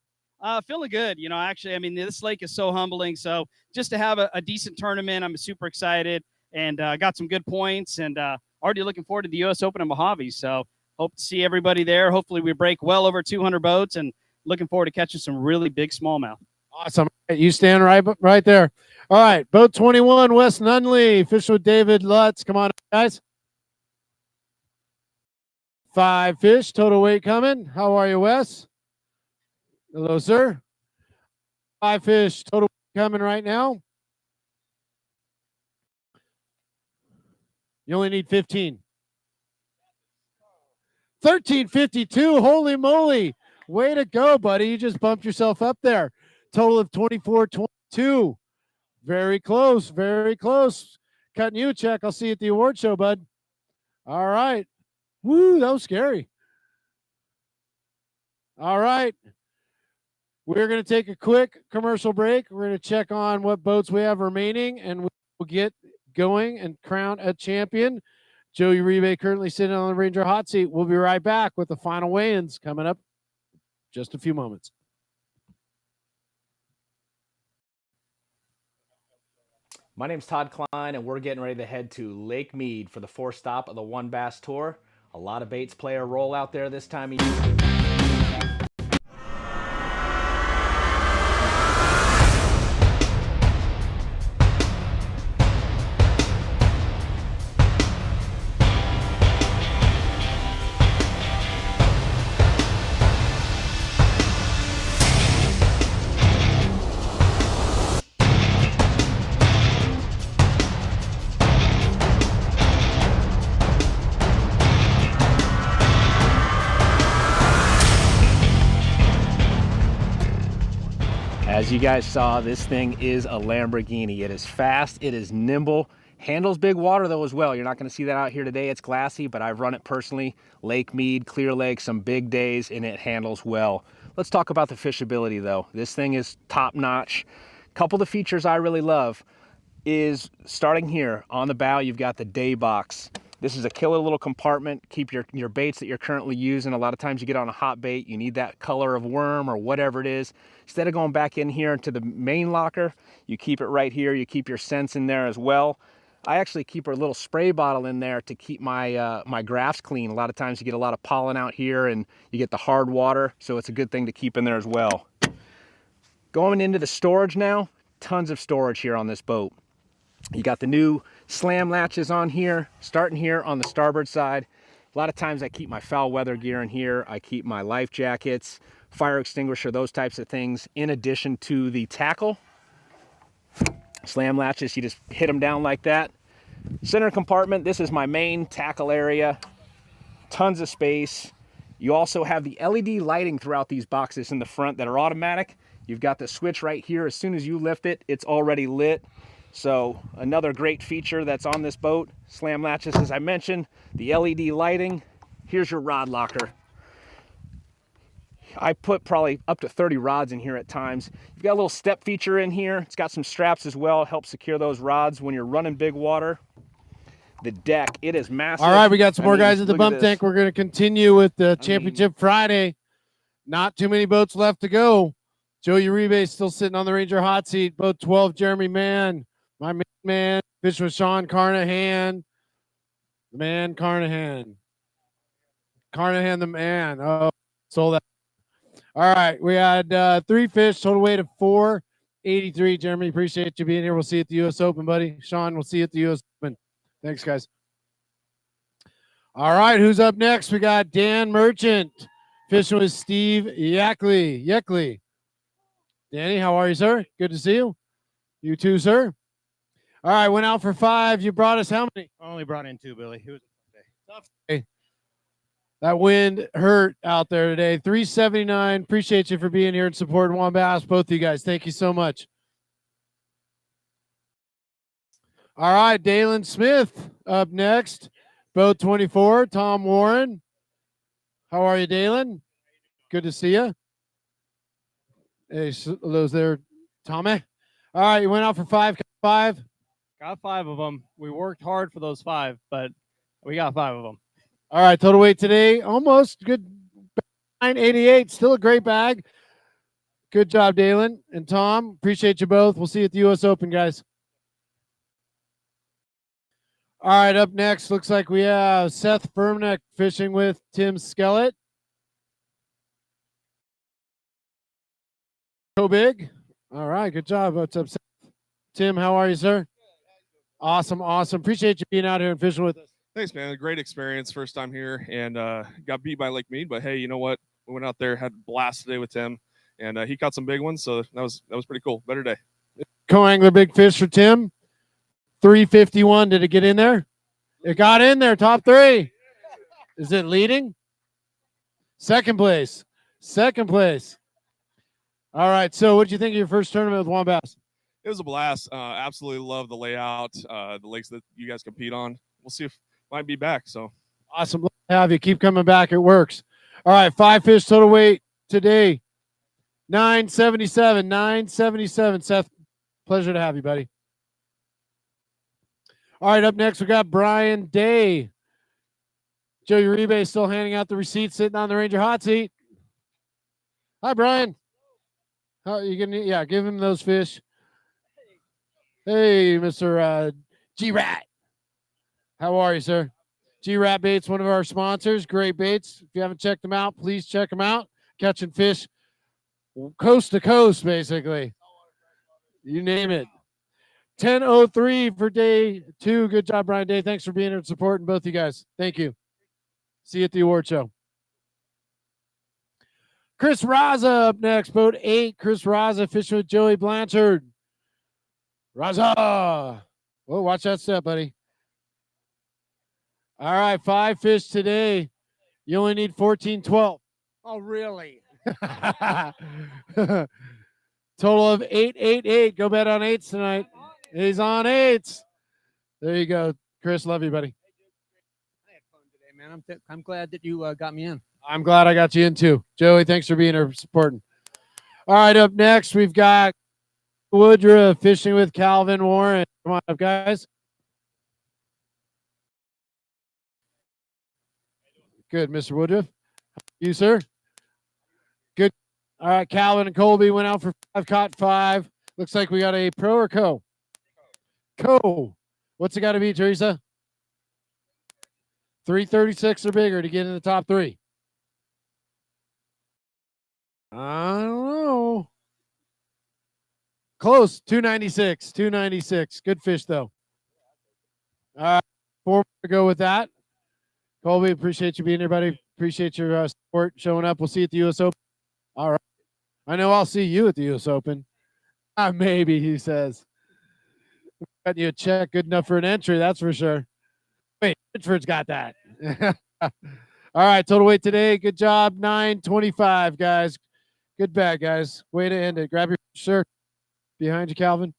Feeling good. You know, actually, I mean, this lake is so humbling. So just to have a decent tournament, I'm super excited and got some good points and already looking forward to the U.S. Open in Mojave. So hope to see everybody there. Hopefully we break well over 200 boats and looking forward to catching some really big smallmouth. Awesome. You stand right there. All right. Boat 21, Wes Nunley. Fish with David Lutz. Come on, guys. 5 fish. Total weight coming. How are you, Wes? Hello, sir. 5 fish. Total weight coming right now. You only need 15. 1352. Holy moly. Way to go, buddy. You just bumped yourself up there. Total of 2422. Very close. Very close. Cutting you a check. I'll see you at the award show, bud. All right. Woo, that was scary. All right. We're going to take a quick commercial break. We're going to check on what boats we have remaining, and we'll get going and crown a champion. Joey Uribe currently sitting on the Ranger hot seat. We'll be right back with the final weigh-ins coming up just a few moments. My name's Todd Klein, and we're getting ready to head to Lake Mead for the fourth stop of the One Bass Tour. A lot of baits play a role out there this time of year. As you guys saw, this thing is a Lamborghini. It is fast, it is nimble, handles big water though as well. You're not going to see that out here today. It's glassy, but I've run it personally. Lake Mead, Clear Lake, some big days, and it handles well. Let's talk about the fishability though. This thing is top notch. A couple of the features I really love is starting here on the bow, you've got the day box. This is a killer little compartment. Keep your baits that you're currently using. A lot of times you get on a hot bait, you need that color of worm or whatever it is. Instead of going back in here into the main locker, you keep it right here. You keep your scents in there as well. I actually keep a little spray bottle in there to keep my my grafts clean. A lot of times you get a lot of pollen out here and you get the hard water, so it's a good thing to keep in there as well. Going into the storage now, tons of storage here on this boat. You got the new slam latches on here, starting here on the starboard side. A lot of times I keep my foul weather gear in here. I keep my life jackets, fire extinguisher, those types of things, in addition to the tackle. Slam latches, you just hit them down like that. Center compartment, this is my main tackle area. Tons of space. You also have the LED lighting throughout these boxes in the front that are automatic. You've got the switch right here. As soon as you lift it, it's already lit. So another great feature that's on this boat. Slam latches, as I mentioned, the LED lighting. Here's your rod locker. I put probably up to 30 rods in here at times. You've got a little step feature in here. It's got some straps as well, help secure those rods when you're running big water. The deck, it is massive. All right, we got some more guys at the bump tank. We're going to continue with the Championship Friday. Not too many boats left to go. Joey Uribe still sitting on the Ranger hot seat. Boat 12, Jeremy Mann. My man, fish with Sean Carnahan. The man, Carnahan. Carnahan, the man. Oh, sold that. All right, we had 3 fish, total weight of 483. Jeremy, appreciate you being here. We'll see you at the U.S. Open, buddy. Sean, we'll see you at the U.S. Open. Thanks, guys. All right, who's up next? We got Dan Merchant fishing with Steve Yeckley. Danny, how are you, sir? Good to see you. You too, sir. All right, went out for 5. You brought us how many? I only brought in 2, Billy. It was a tough day. That wind hurt out there today. 379. Appreciate you for being here and supporting One Bass. Both of you guys. Thank you so much. All right, Dalen Smith up next. Boat 24, Tom Warren. How are you, Dalen? Good to see you. Hey, those there, Tommy. All right, you went out for 5. Got 5 of them. We worked hard for those 5, but we got 5 of them. All right, total weight today, almost good. 988, still a great bag. Good job, Dalen and Tom. Appreciate you both. We'll see you at the U.S. Open, guys. All right, up next, looks like we have Seth Firmneck fishing with Tim Skellett. Go big. All right, good job. What's up, Seth? Tim, how are you, sir? Awesome. Appreciate you being out here and fishing with us. Thanks, man. A great experience. First time here, and got beat by Lake Mead. But hey, you know what? We went out there, had a blast today with Tim, and he caught some big ones. So that was pretty cool. Better day. Co-angler big fish for Tim. 351. Did it get in there? It got in there. Top 3. Is it leading? Second place. All right. So, what did you think of your first tournament with One Bass? It was a blast. Absolutely love the layout, the lakes that you guys compete on. We'll see if might be back. So awesome. Love to have you. Keep coming back. It works. All right. 5 fish total weight today. 977. 977. Seth, pleasure to have you, buddy. All right, up next, we got Brian Day. Joe Uribe still handing out the receipts, sitting on the Ranger hot seat. Hi, Brian. How you gonna? Yeah, give him those fish. Hey, Mr. G Rat. How are you, sir? G Rat Baits, one of our sponsors. Great baits. If you haven't checked them out, please check them out. Catching fish coast to coast, basically. You name it. 10:03 for day 2. Good job, Brian Day. Thanks for being here and supporting both you guys. Thank you. See you at the award show. Chris Raza up next, boat 8. Chris Raza fishing with Joey Blanchard. Raza. Whoa, watch that step, buddy. All right, 5 fish today. You only need 14, 12. Oh, really? Total of 8, 8, 8. Go bet on 8s tonight. He's on 8s. There you go. Chris, love you, buddy. Man, I'm glad that you got me in. I'm glad I got you in too. Joey, thanks for being here supporting. All right, up next, we've got Woodruff fishing with Calvin Warren. Come on up, guys. Good, Mr. Woodruff. You, sir? Good. All right, Calvin and Colby went out for 5, caught 5. Looks like we got a pro or co? Co. What's it got to be, Teresa? 336 or bigger to get in the top 3. I don't know. Close. 296. 296. Good fish, though. All right. 4 more to go with that. Colby, appreciate you being here, buddy. Appreciate your support, showing up. We'll see you at the U.S. Open. All right. I know I'll see you at the U.S. Open. Maybe, he says. Got you a check good enough for an entry, that's for sure. Wait, Pittsford's got that. All right, total weight today. Good job. 925, guys. Good bag, guys. Way to end it. Grab your shirt behind you, Calvin.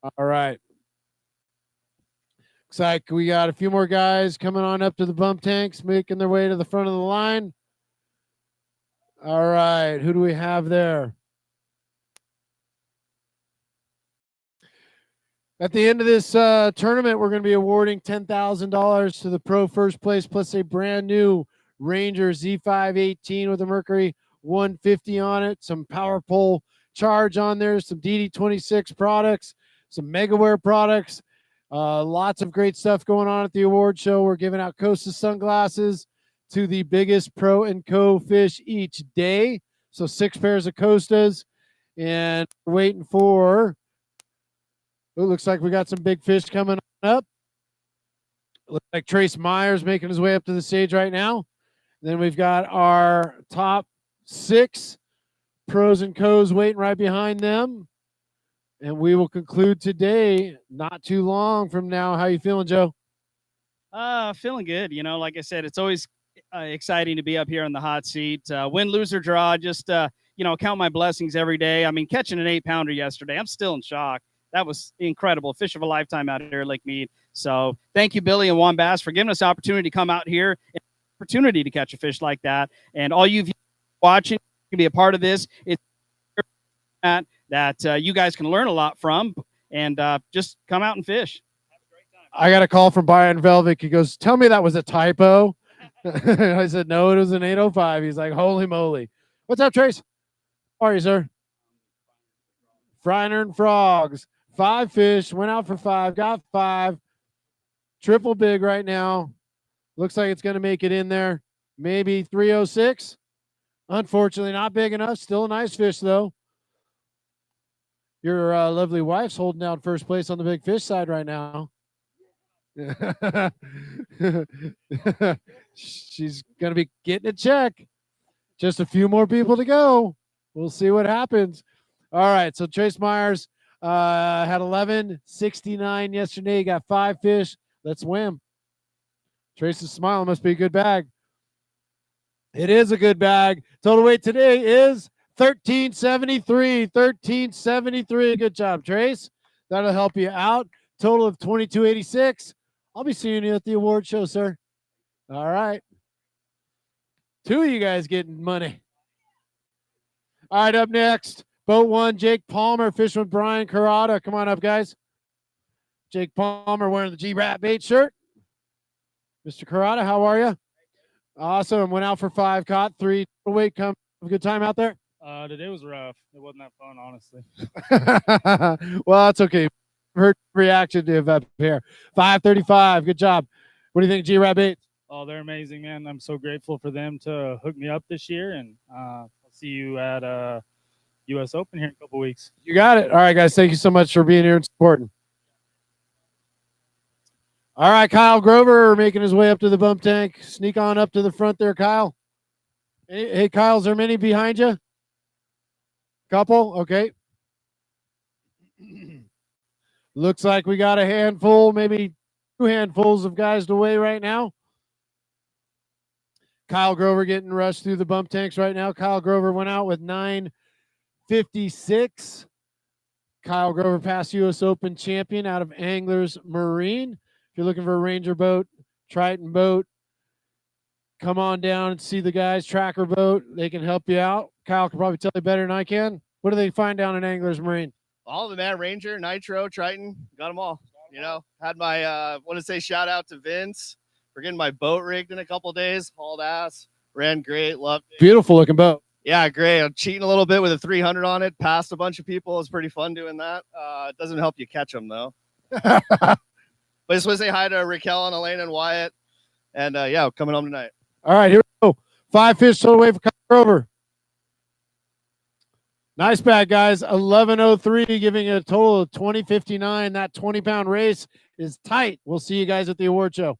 All right. Looks like we got a few more guys coming on up to the bump tanks, making their way to the front of the line. All right. Who do we have there? At the end of this tournament, we're going to be awarding $10,000 to the pro first place, plus a brand new Ranger Z518 with a Mercury 150 on it, some power pole charge on there, some DD26 products, some MegaWare products, lots of great stuff going on at the award show. We're giving out Costa sunglasses to the biggest pro and co fish each day. So 6 pairs of Costas, and we're waiting for, it looks like we got some big fish coming up. Looks like Trace Myers making his way up to the stage right now. Then we've got our top 6 pros and co's waiting right behind them. And we will conclude today not too long from now. How you feeling, Joe? Feeling good. You know, like I said, it's always exciting to be up here in the hot seat. Win, lose, or draw, just, you know, count my blessings every day. I mean, catching an 8-pounder yesterday, I'm still in shock. That was incredible. Fish of a lifetime out here at Lake Mead. So thank you, Billy and Juan Bass, for giving us the opportunity to come out here, and opportunity to catch a fish like that. And all you watching can be a part of this. It's that you guys can learn a lot from, and just come out and fish. I got a call from Brian Velvick. He goes, tell me that was a typo. I said, no, it was an 805. He's like, holy moly. What's up, Trace? How are you, sir? Friner and Frogs. 5 fish. Went out for 5. Got 5. Triple big right now. Looks like it's going to make it in there. Maybe 306. Unfortunately, not big enough. Still a nice fish, though. Your lovely wife's holding down first place on the big fish side right now. She's going to be getting a check. Just a few more people to go. We'll see what happens. All right, so Trace Myers had 11.69 yesterday. Got 5 fish. Let's win. Trace's smiling. Must be a good bag. It is a good bag. Total weight today is 1373. 1373. Good job, Trace. That'll help you out. Total of 2286. I'll be seeing you at the award show, sir. All right. 2 of you guys getting money. All right, up next, boat 1, Jake Palmer, fishing with Brian Carrata. Come on up, guys. Jake Palmer wearing the G-Rat bait shirt. Mr. Carrata, how are you? Awesome. Went out for 5, caught 3. Wait, come. Have a good time out there? Today was rough. It wasn't that fun, honestly. Well, that's okay. Heard reaction to up here. 535. Good job. What do you think, G-Rat baits? Oh, they're amazing, man. I'm so grateful for them to hook me up this year, and I'll see you at U.S. Open here in a couple weeks. You got it. All right, guys. Thank you so much for being here and supporting. All right, Kyle Grover making his way up to the bump tank. Sneak on up to the front there, Kyle. Hey, Kyle, is there many behind you? Couple? Okay. Looks like we got a handful, maybe 2 handfuls of guys to weigh right now. Kyle Grover getting rushed through the bump tanks right now. Kyle Grover went out with 9:56. Kyle Grover, past U.S. Open champion out of Anglers Marine. If you're looking for a Ranger boat, Triton boat, come on down and see the guys. Tracker boat, they can help you out. Kyle can probably tell you better than I can. What do they find down in Anglers Marine? All of them, man. Ranger, Nitro, Triton, got them all. You know, had my, want to say shout out to Vince for getting my boat rigged in a couple days. Hauled ass, ran great, loved it. Beautiful looking boat. Yeah, great. I'm cheating a little bit with a 300 on it. Passed a bunch of people. It's pretty fun doing that. It doesn't help you catch them though. But I just want to say hi to Raquel and Elaine and Wyatt. And yeah, coming home tonight. All right, here we go. 5 fish total weight for Kyle Grover. Nice bag, guys. 11:03, giving a total of 20:59. That 20-pound race is tight. We'll see you guys at the award show.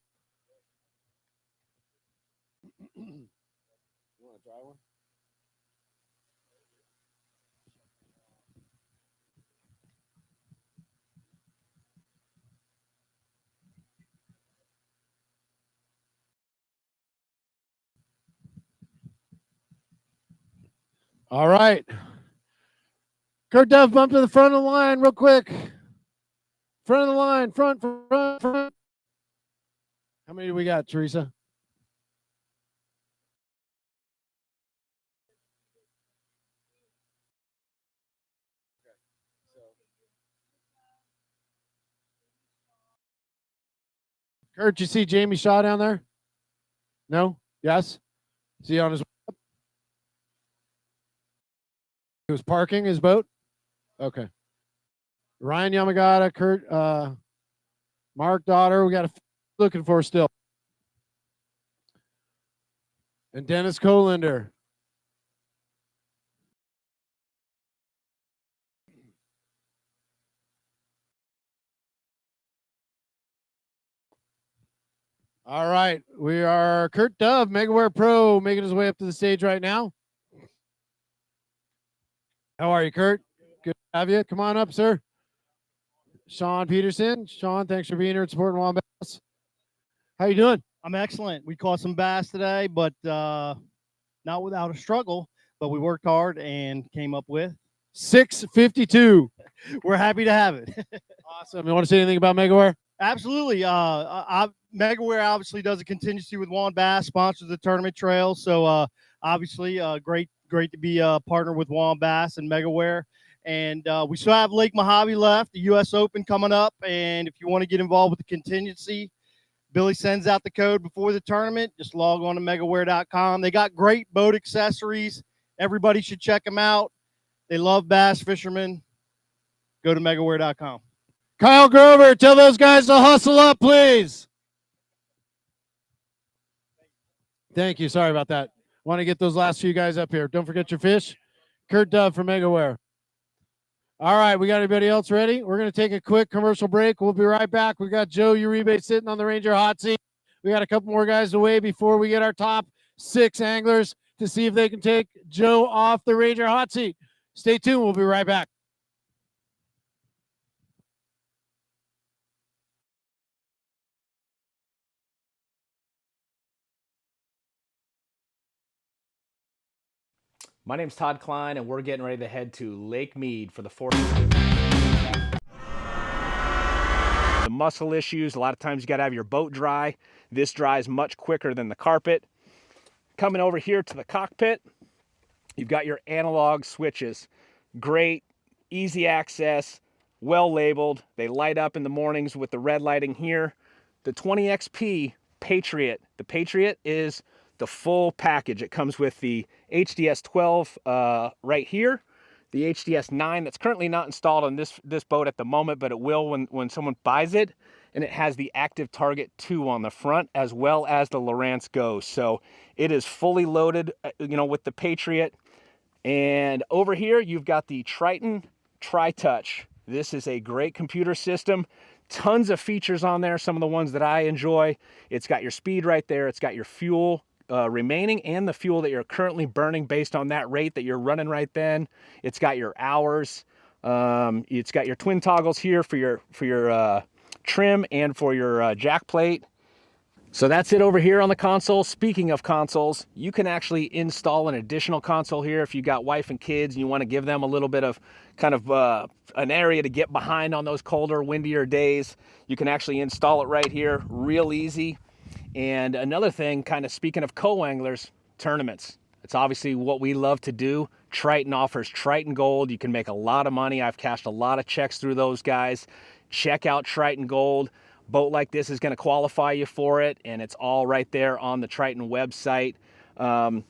All right. Kurt Dove, bump to the front of the line real quick. Front of the line, front. How many do we got, Teresa? Kurt, you see Jamie Shaw down there? No? Yes? Is he on his way up? He was parking his boat? Okay. Ryan Yamagata, Kurt, Mark Daughter, we got a looking for still. And Dennis Kolinder. All right. We are Kurt Dove, MegaWare Pro, making his way up to the stage right now. How are you, Kurt? Good to have you. Come on up, sir. Sean Peterson. Sean, thanks for being here and supporting Wild Bass. How you doing? I'm excellent. We caught some bass today, but not without a struggle. But we worked hard and came up with 652. We're happy to have it. Awesome. You want to say anything about MegaWare? Absolutely. MegaWare obviously does a contingency with Juan Bass, sponsors the tournament trail. So obviously, great to be a partner with Juan Bass and MegaWare. And we still have Lake Mojave left, the U.S. Open coming up. And if you want to get involved with the contingency, Billy sends out the code before the tournament. Just log on to megaware.com. They got great boat accessories. Everybody should check them out. They love bass fishermen. Go to megaware.com. Kyle Grover, tell those guys to hustle up, please. Thank you. Sorry about that. Want to get those last few guys up here. Don't forget your fish. Kurt Dove from MegaWare. All right, we got anybody else ready? We're going to take a quick commercial break. We'll be right back. We got Joe Uribe sitting on the Ranger hot seat. We got a couple more guys away before we get our top 6 anglers to see if they can take Joe off the Ranger hot seat. Stay tuned. We'll be right back. My name's Todd Klein, and we're getting ready to head to Lake Mead for the 4th. The muscle issues, a lot of times you got to have your boat dry. This dries much quicker than the carpet. Coming over here to the cockpit, You've got your analog switches. Great, easy access, well labeled. They light up in the mornings with the red lighting here. The 20XP Patriot. The Patriot is the full package. It comes with the HDS 12 right here, the HDS 9 that's currently not installed on this boat at the moment, but it will when someone buys it. And it has the Active Target 2 on the front, as well as the Lowrance Go. So it is fully loaded, with the Patriot. And over here, you've got the Triton Tri-Touch. This is a great computer system. Tons of features on there, some of the ones that I enjoy. It's got your speed right there. It's got your fuel remaining and the fuel that you're currently burning based on that rate that you're running right then. It's got your hours. It's got your twin toggles here for your trim and for your jack plate. So that's it over here on the console. Speaking of consoles, you can actually install an additional console here if you got wife and kids and you want to give them a little bit of kind of an area to get behind on those colder, windier days. You can actually install it right here, real easy. And another thing, kind of speaking of co-anglers, tournaments. It's obviously what we love to do. Triton offers Triton Gold. You can make a lot of money. I've cashed a lot of checks through those guys. Check out Triton Gold. Boat like this is going to qualify you for it, and it's all right there on the Triton website. One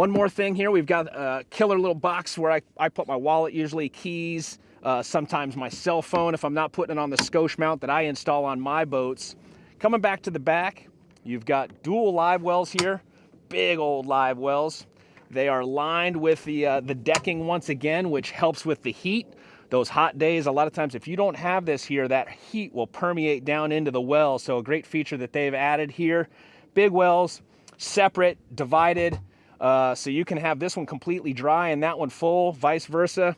more thing here, we've got a killer little box where I put my wallet, usually keys, sometimes my cell phone if I'm not putting it on the Scotia mount that I install on my boats. Coming back to the back, you've got dual live wells here, big old live wells. They are lined with the decking once again, which helps with the heat. Those hot days, a lot of times if you don't have this here, that heat will permeate down into the well. So a great feature that they've added here. Big wells, separate, divided. So you can have this one completely dry and that one full, vice versa.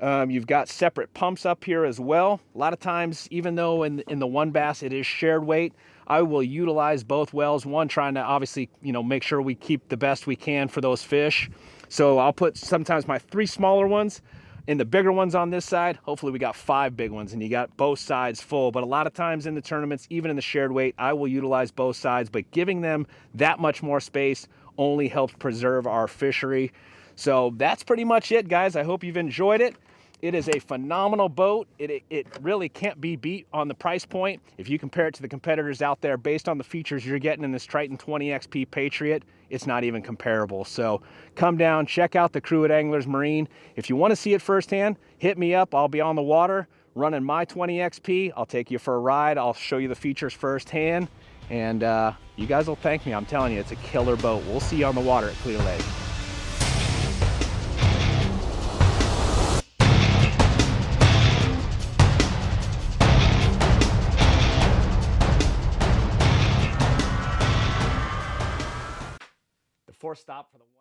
You've got separate pumps up here as well. A lot of times, even though in the one bass it is shared weight, I will utilize both wells. One, trying to obviously, make sure we keep the best we can for those fish. So I'll put sometimes my 3 smaller ones and the bigger ones on this side. Hopefully we got 5 big ones and you got both sides full. But a lot of times in the tournaments, even in the shared weight, I will utilize both sides, but giving them that much more space only helps preserve our fishery. So that's pretty much it, guys. I hope you've enjoyed it. It is a phenomenal boat. It really can't be beat on the price point. If you compare it to the competitors out there, based on the features you're getting in this Triton 20XP Patriot, it's not even comparable. So come down, check out the crew at Anglers Marine. If you want to see it firsthand, hit me up. I'll be on the water running my 20XP. I'll take you for a ride. I'll show you the features firsthand. And you guys will thank me. I'm telling you, it's a killer boat. We'll see you on the water at Clear Lake. Force stop for the one.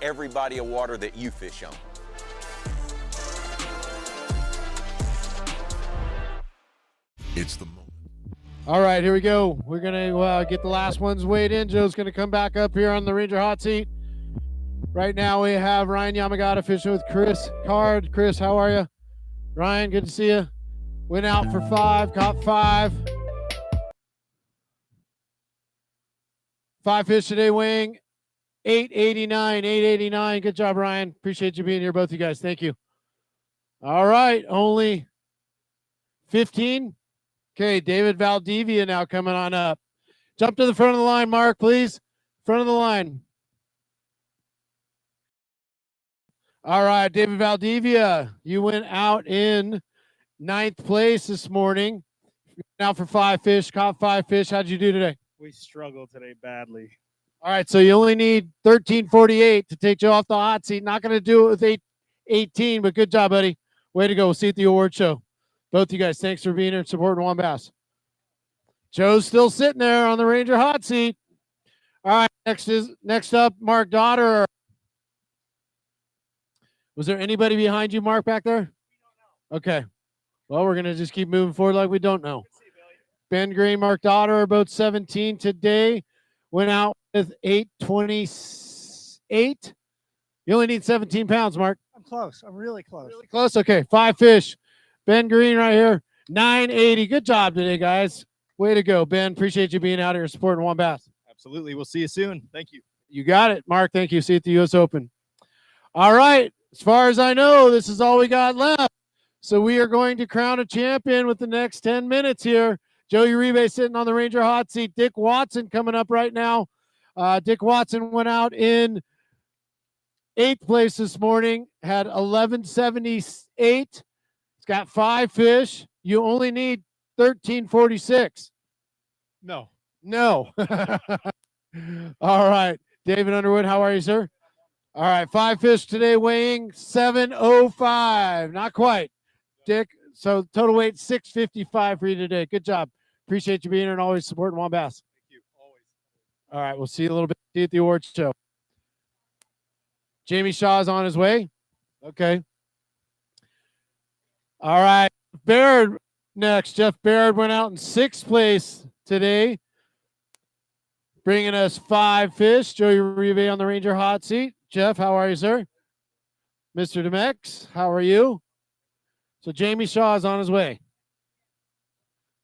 every body of water that you fish on. It's the moment. All right, here we go. We're going to get the last ones weighed in. Joe's going to come back up here on the Ranger hot seat. Right now we have Ryan Yamagata fishing with Chris Card. Chris, how are you? Ryan, good to see you. Went out for 5, caught 5. 5 fish today, weighing 889. Good job, Ryan. Appreciate you being here, both of you guys. Thank you. All right, only 15. Okay, David Valdivia now coming on up. Jump to the front of the line, Mark, please. Front of the line. All right, David Valdivia, you went out in 9th place this morning. Out for 5 fish, caught 5 fish. How'd you do today? We struggled today badly. All right, so you only need 13:48 to take Joe off the hot seat. Not going to do it with 8:18, but good job, buddy. Way to go. We'll see you at the award show. Both you guys, thanks for being here and supporting Juan Bass. Joe's still sitting there on the Ranger hot seat. All right, next up, Mark Dotter. Was there anybody behind you, Mark, back there? Okay. Well, we're going to just keep moving forward like we don't know. Ben Green, Mark Dotter are both 17 today. Went out with 828. You only need 17 pounds, Mark. I'm close. I'm really close. Really close? Okay, 5 fish. Ben Green right here, 980. Good job today, guys. Way to go, Ben. Appreciate you being out here supporting Juan Bass. Absolutely. We'll see you soon. Thank you. You got it, Mark. Thank you. See you at the U.S. Open. All right. As far as I know, this is all we got left. So we are going to crown a champion with the next 10 minutes here. Joe Uribe sitting on the Ranger hot seat. Dick Watson coming up right now. Dick Watson went out in 8th place this morning, had 1178. He's got 5 fish. You only need 1346. No. No. All right. David Underwood, how are you, sir? All right. 5 fish today, weighing 705. Not quite. Dick, so total weight 655 for you today. Good job. Appreciate you being here and always supporting Juan Bass. Thank you. Always. All right. We'll see you a little bit. See you at the awards show. Jamie Shaw's on his way. Okay. All right. Baird next. Jeff Baird went out in 6th place today, bringing us 5 fish. Joey Uribe on the Ranger hot seat. Jeff, how are you, sir? Mr. Demex, how are you? So Jamie Shaw is on his way.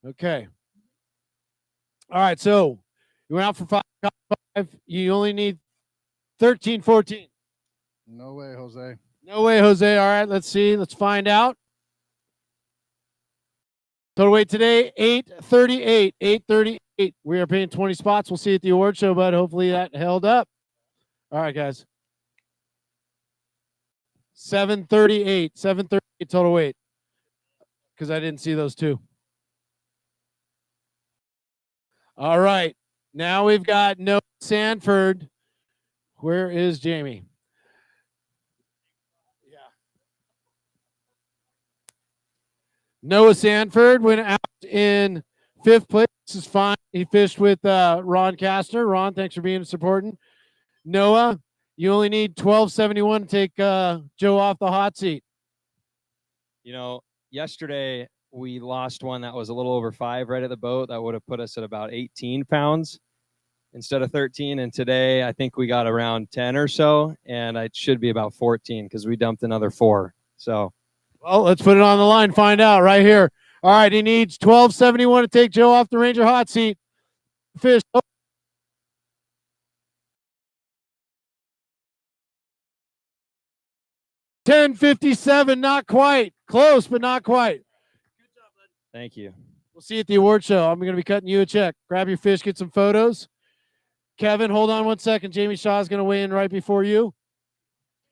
Okay. All right. So you went out for 5. You only need 13:14. No way, Jose. No way, Jose. All right. Let's see. Let's find out. Total weight today, 838. 838. We are paying 20 spots. We'll see you at the award show, but hopefully that held up. All right, guys. 738. 738 total weight. Because I didn't see those two. All right. Now we've got Noah Sanford. Where is Jamie? Yeah. Noah Sanford went out in 5th place. This is fine. He fished with Ron Kastner. Ron, thanks for being supporting. Noah, you only need 1271 to take Joe off the hot seat. You know, yesterday we lost one that was a little over 5 right at the boat. That would have put us at about 18 pounds instead of 13. And today I think we got around 10 or so, and it should be about 14 because we dumped another 4. So, well, let's put it on the line. Find out right here. All right, he needs 1271 to take Joe off the Ranger hot seat. Fish. 10:57, not quite. Close, but not quite. thank you. We'll see you at the award show. I'm going to be cutting you a check. Grab your fish, get some photos. Kevin, hold on 1 second. Jamie Shaw is going to weigh in right before you.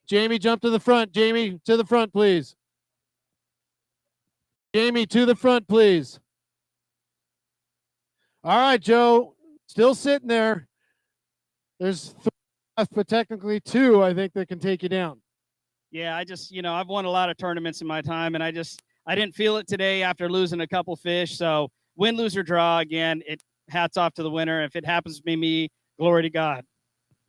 Jamie, jump to the front. Jamie, to the front, please. Jamie, to the front, please. All right, Joe, still sitting there. There's 3 left, but technically 2, I think, that can take you down. Yeah, I just, I've won a lot of tournaments in my time, and I didn't feel it today after losing a couple fish. So win, lose, or draw, again, hats off to the winner. If it happens to be me, glory to God.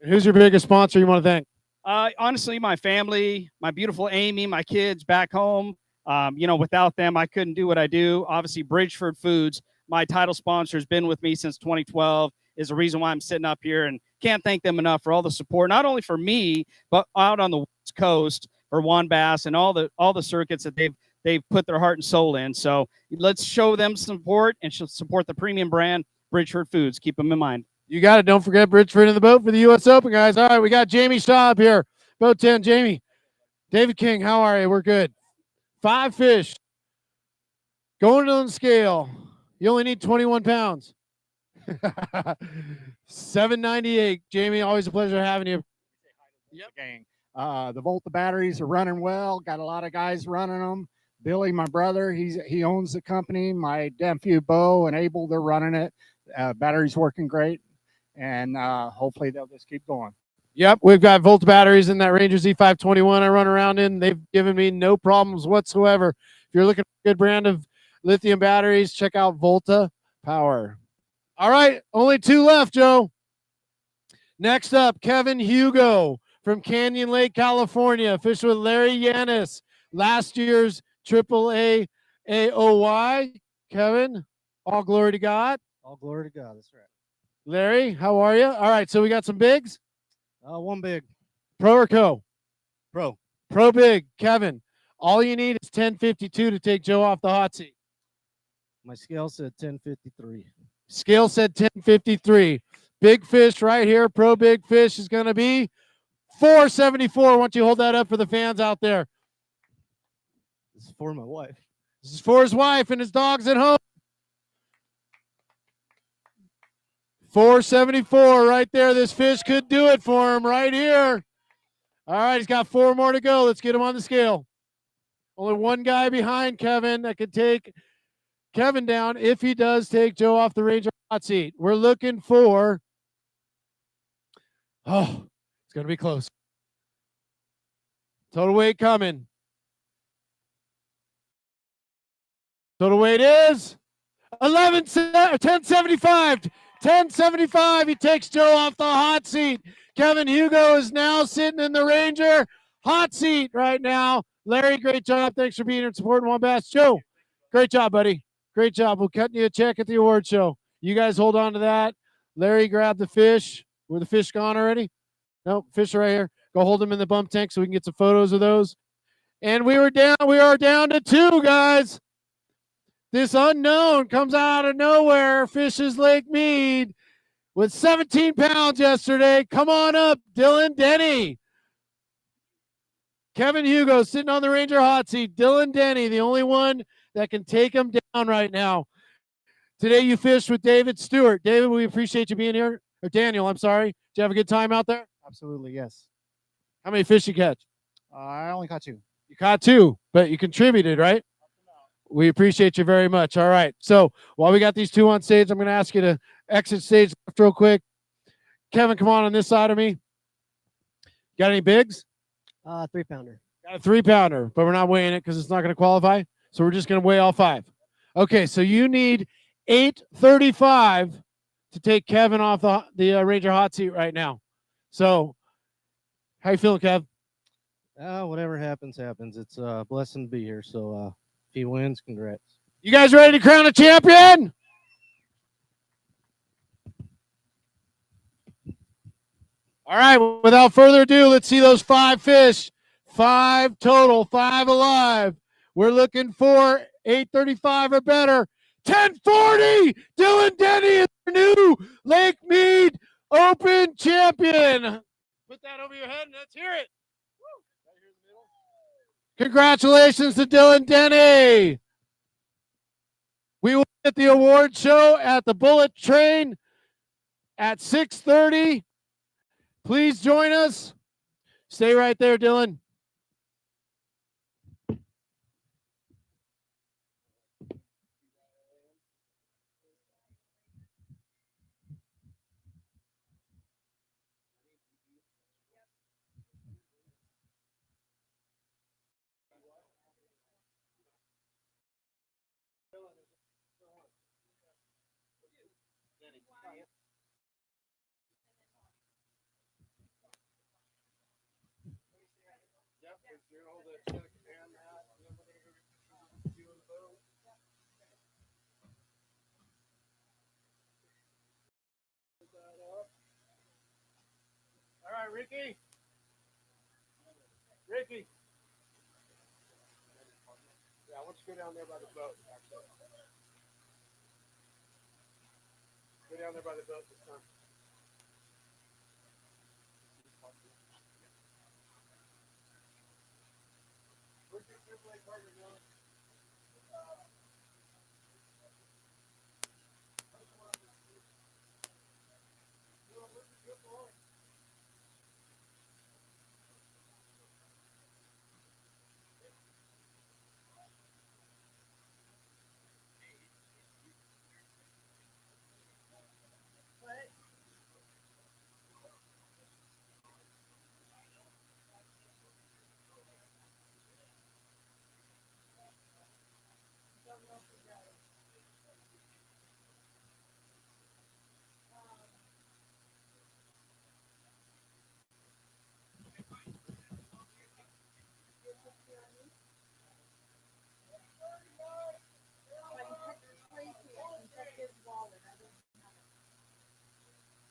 Who's your biggest sponsor you want to thank? Honestly, my family, my beautiful Amy, my kids back home. Without them, I couldn't do what I do. Obviously, Bridgeford Foods, my title sponsor, has been with me since 2012. Is the reason why I'm sitting up here, and can't thank them enough for all the support, not only for me, but out on the West Coast for Juan Bass and all the circuits that they've put their heart and soul in. So let's show them support and support the premium brand Bridgeford Foods. Keep them in mind. You got it. Don't forget Bridgeford in the boat for the U.S. Open, guys. All right, we got Jamie Shaw up here. Boat 10, Jamie. David King, how are you? We're good. 5 fish. Going on the scale. You only need 21 pounds. 798. Jamie, always a pleasure having you. Yep. Gang. The Volta batteries are running well. Got a lot of guys running them. Billy, my brother, he owns the company. My nephew Bo and Abel, they're running it. Batteries working great, and hopefully they'll just keep going. Yep, we've got Volta batteries in that Ranger Z521 I run around in. They've given me no problems whatsoever. If you're looking for a good brand of lithium batteries, check out Volta Power. All right, only 2 left, Joe. Next up, Kevin Hugo from Canyon Lake, California. Fished with Larry Yanis, last year's AAA AOY. Kevin, all glory to God. All glory to God. That's right. Larry, how are you? All right, so we got some bigs. One big. Pro or co? Pro. Pro big. Kevin, all you need is 1052 to take Joe off the hot seat. My scale said 1053. Scale said 1053. Big fish right here. Pro big fish is going to be 474. Why don't you hold that up for the fans out there? This is for my wife. This is for his wife and his dogs at home. 474 right there. This fish could do it for him right here. All right, he's got 4 more to go. Let's get him on the scale. Only one guy behind Kevin that could take Kevin down if he does take Joe off the Ranger hot seat. We're looking for, it's going to be close. Total weight coming. Total weight is 1075. 1075. He takes Joe off the hot seat. Kevin Hugo is now sitting in the Ranger hot seat right now. Larry, great job. Thanks for being here and supporting Juan Bass. Joe, great job, buddy. Great job. We'll cut you a check at the award show. You guys hold on to that. Larry, grab the fish. Were the fish gone already? No, fish are right here. Go hold them in the bump tank so we can get some photos of those. And we are down to 2, guys. This unknown comes out of nowhere, fishes Lake Mead with 17 pounds yesterday. Come on up, Dylan Denny. Kevin Hugo sitting on the Ranger hot seat. Dylan Denny, the only one that can take him down right now. Today you fished with David Stewart. David, we appreciate you being here. Or Daniel, I'm sorry. Did you have a good time out there? Absolutely, yes. How many fish you catch? I only caught 2. You caught 2, but you contributed, right? We appreciate you very much. All right. So while we got these 2 on stage, I'm going to ask you to exit stage left real quick. Kevin, come on this side of me. Got any bigs? 3-pounder. Got a 3-pounder, but we're not weighing it because it's not going to qualify. So we're just going to weigh all 5. Okay. So you need 835 to take Kevin off the Ranger hot seat right now. So how you feeling, Kev? Whatever happens, happens. It's a blessing to be here. So if he wins, congrats. You guys ready to crown a champion? All right, without further ado, let's see those 5 fish. 5 total, 5 alive. We're looking for 835 or better. 1040! Dylan Denny is our new Lake Mead Open champion. Put that over your head and let's hear it. Congratulations to Dylan Denny. We will be at the award show at the Bullet Train at 6:30. Please join us. Stay right there, Dylan. All right, Ricky. Ricky. Yeah, why don't you go down there by the boat? Actually. Go down there by the boat this time. Where's your AAA partner going?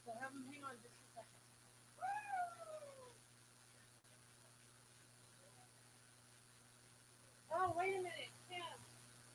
So have him hang on just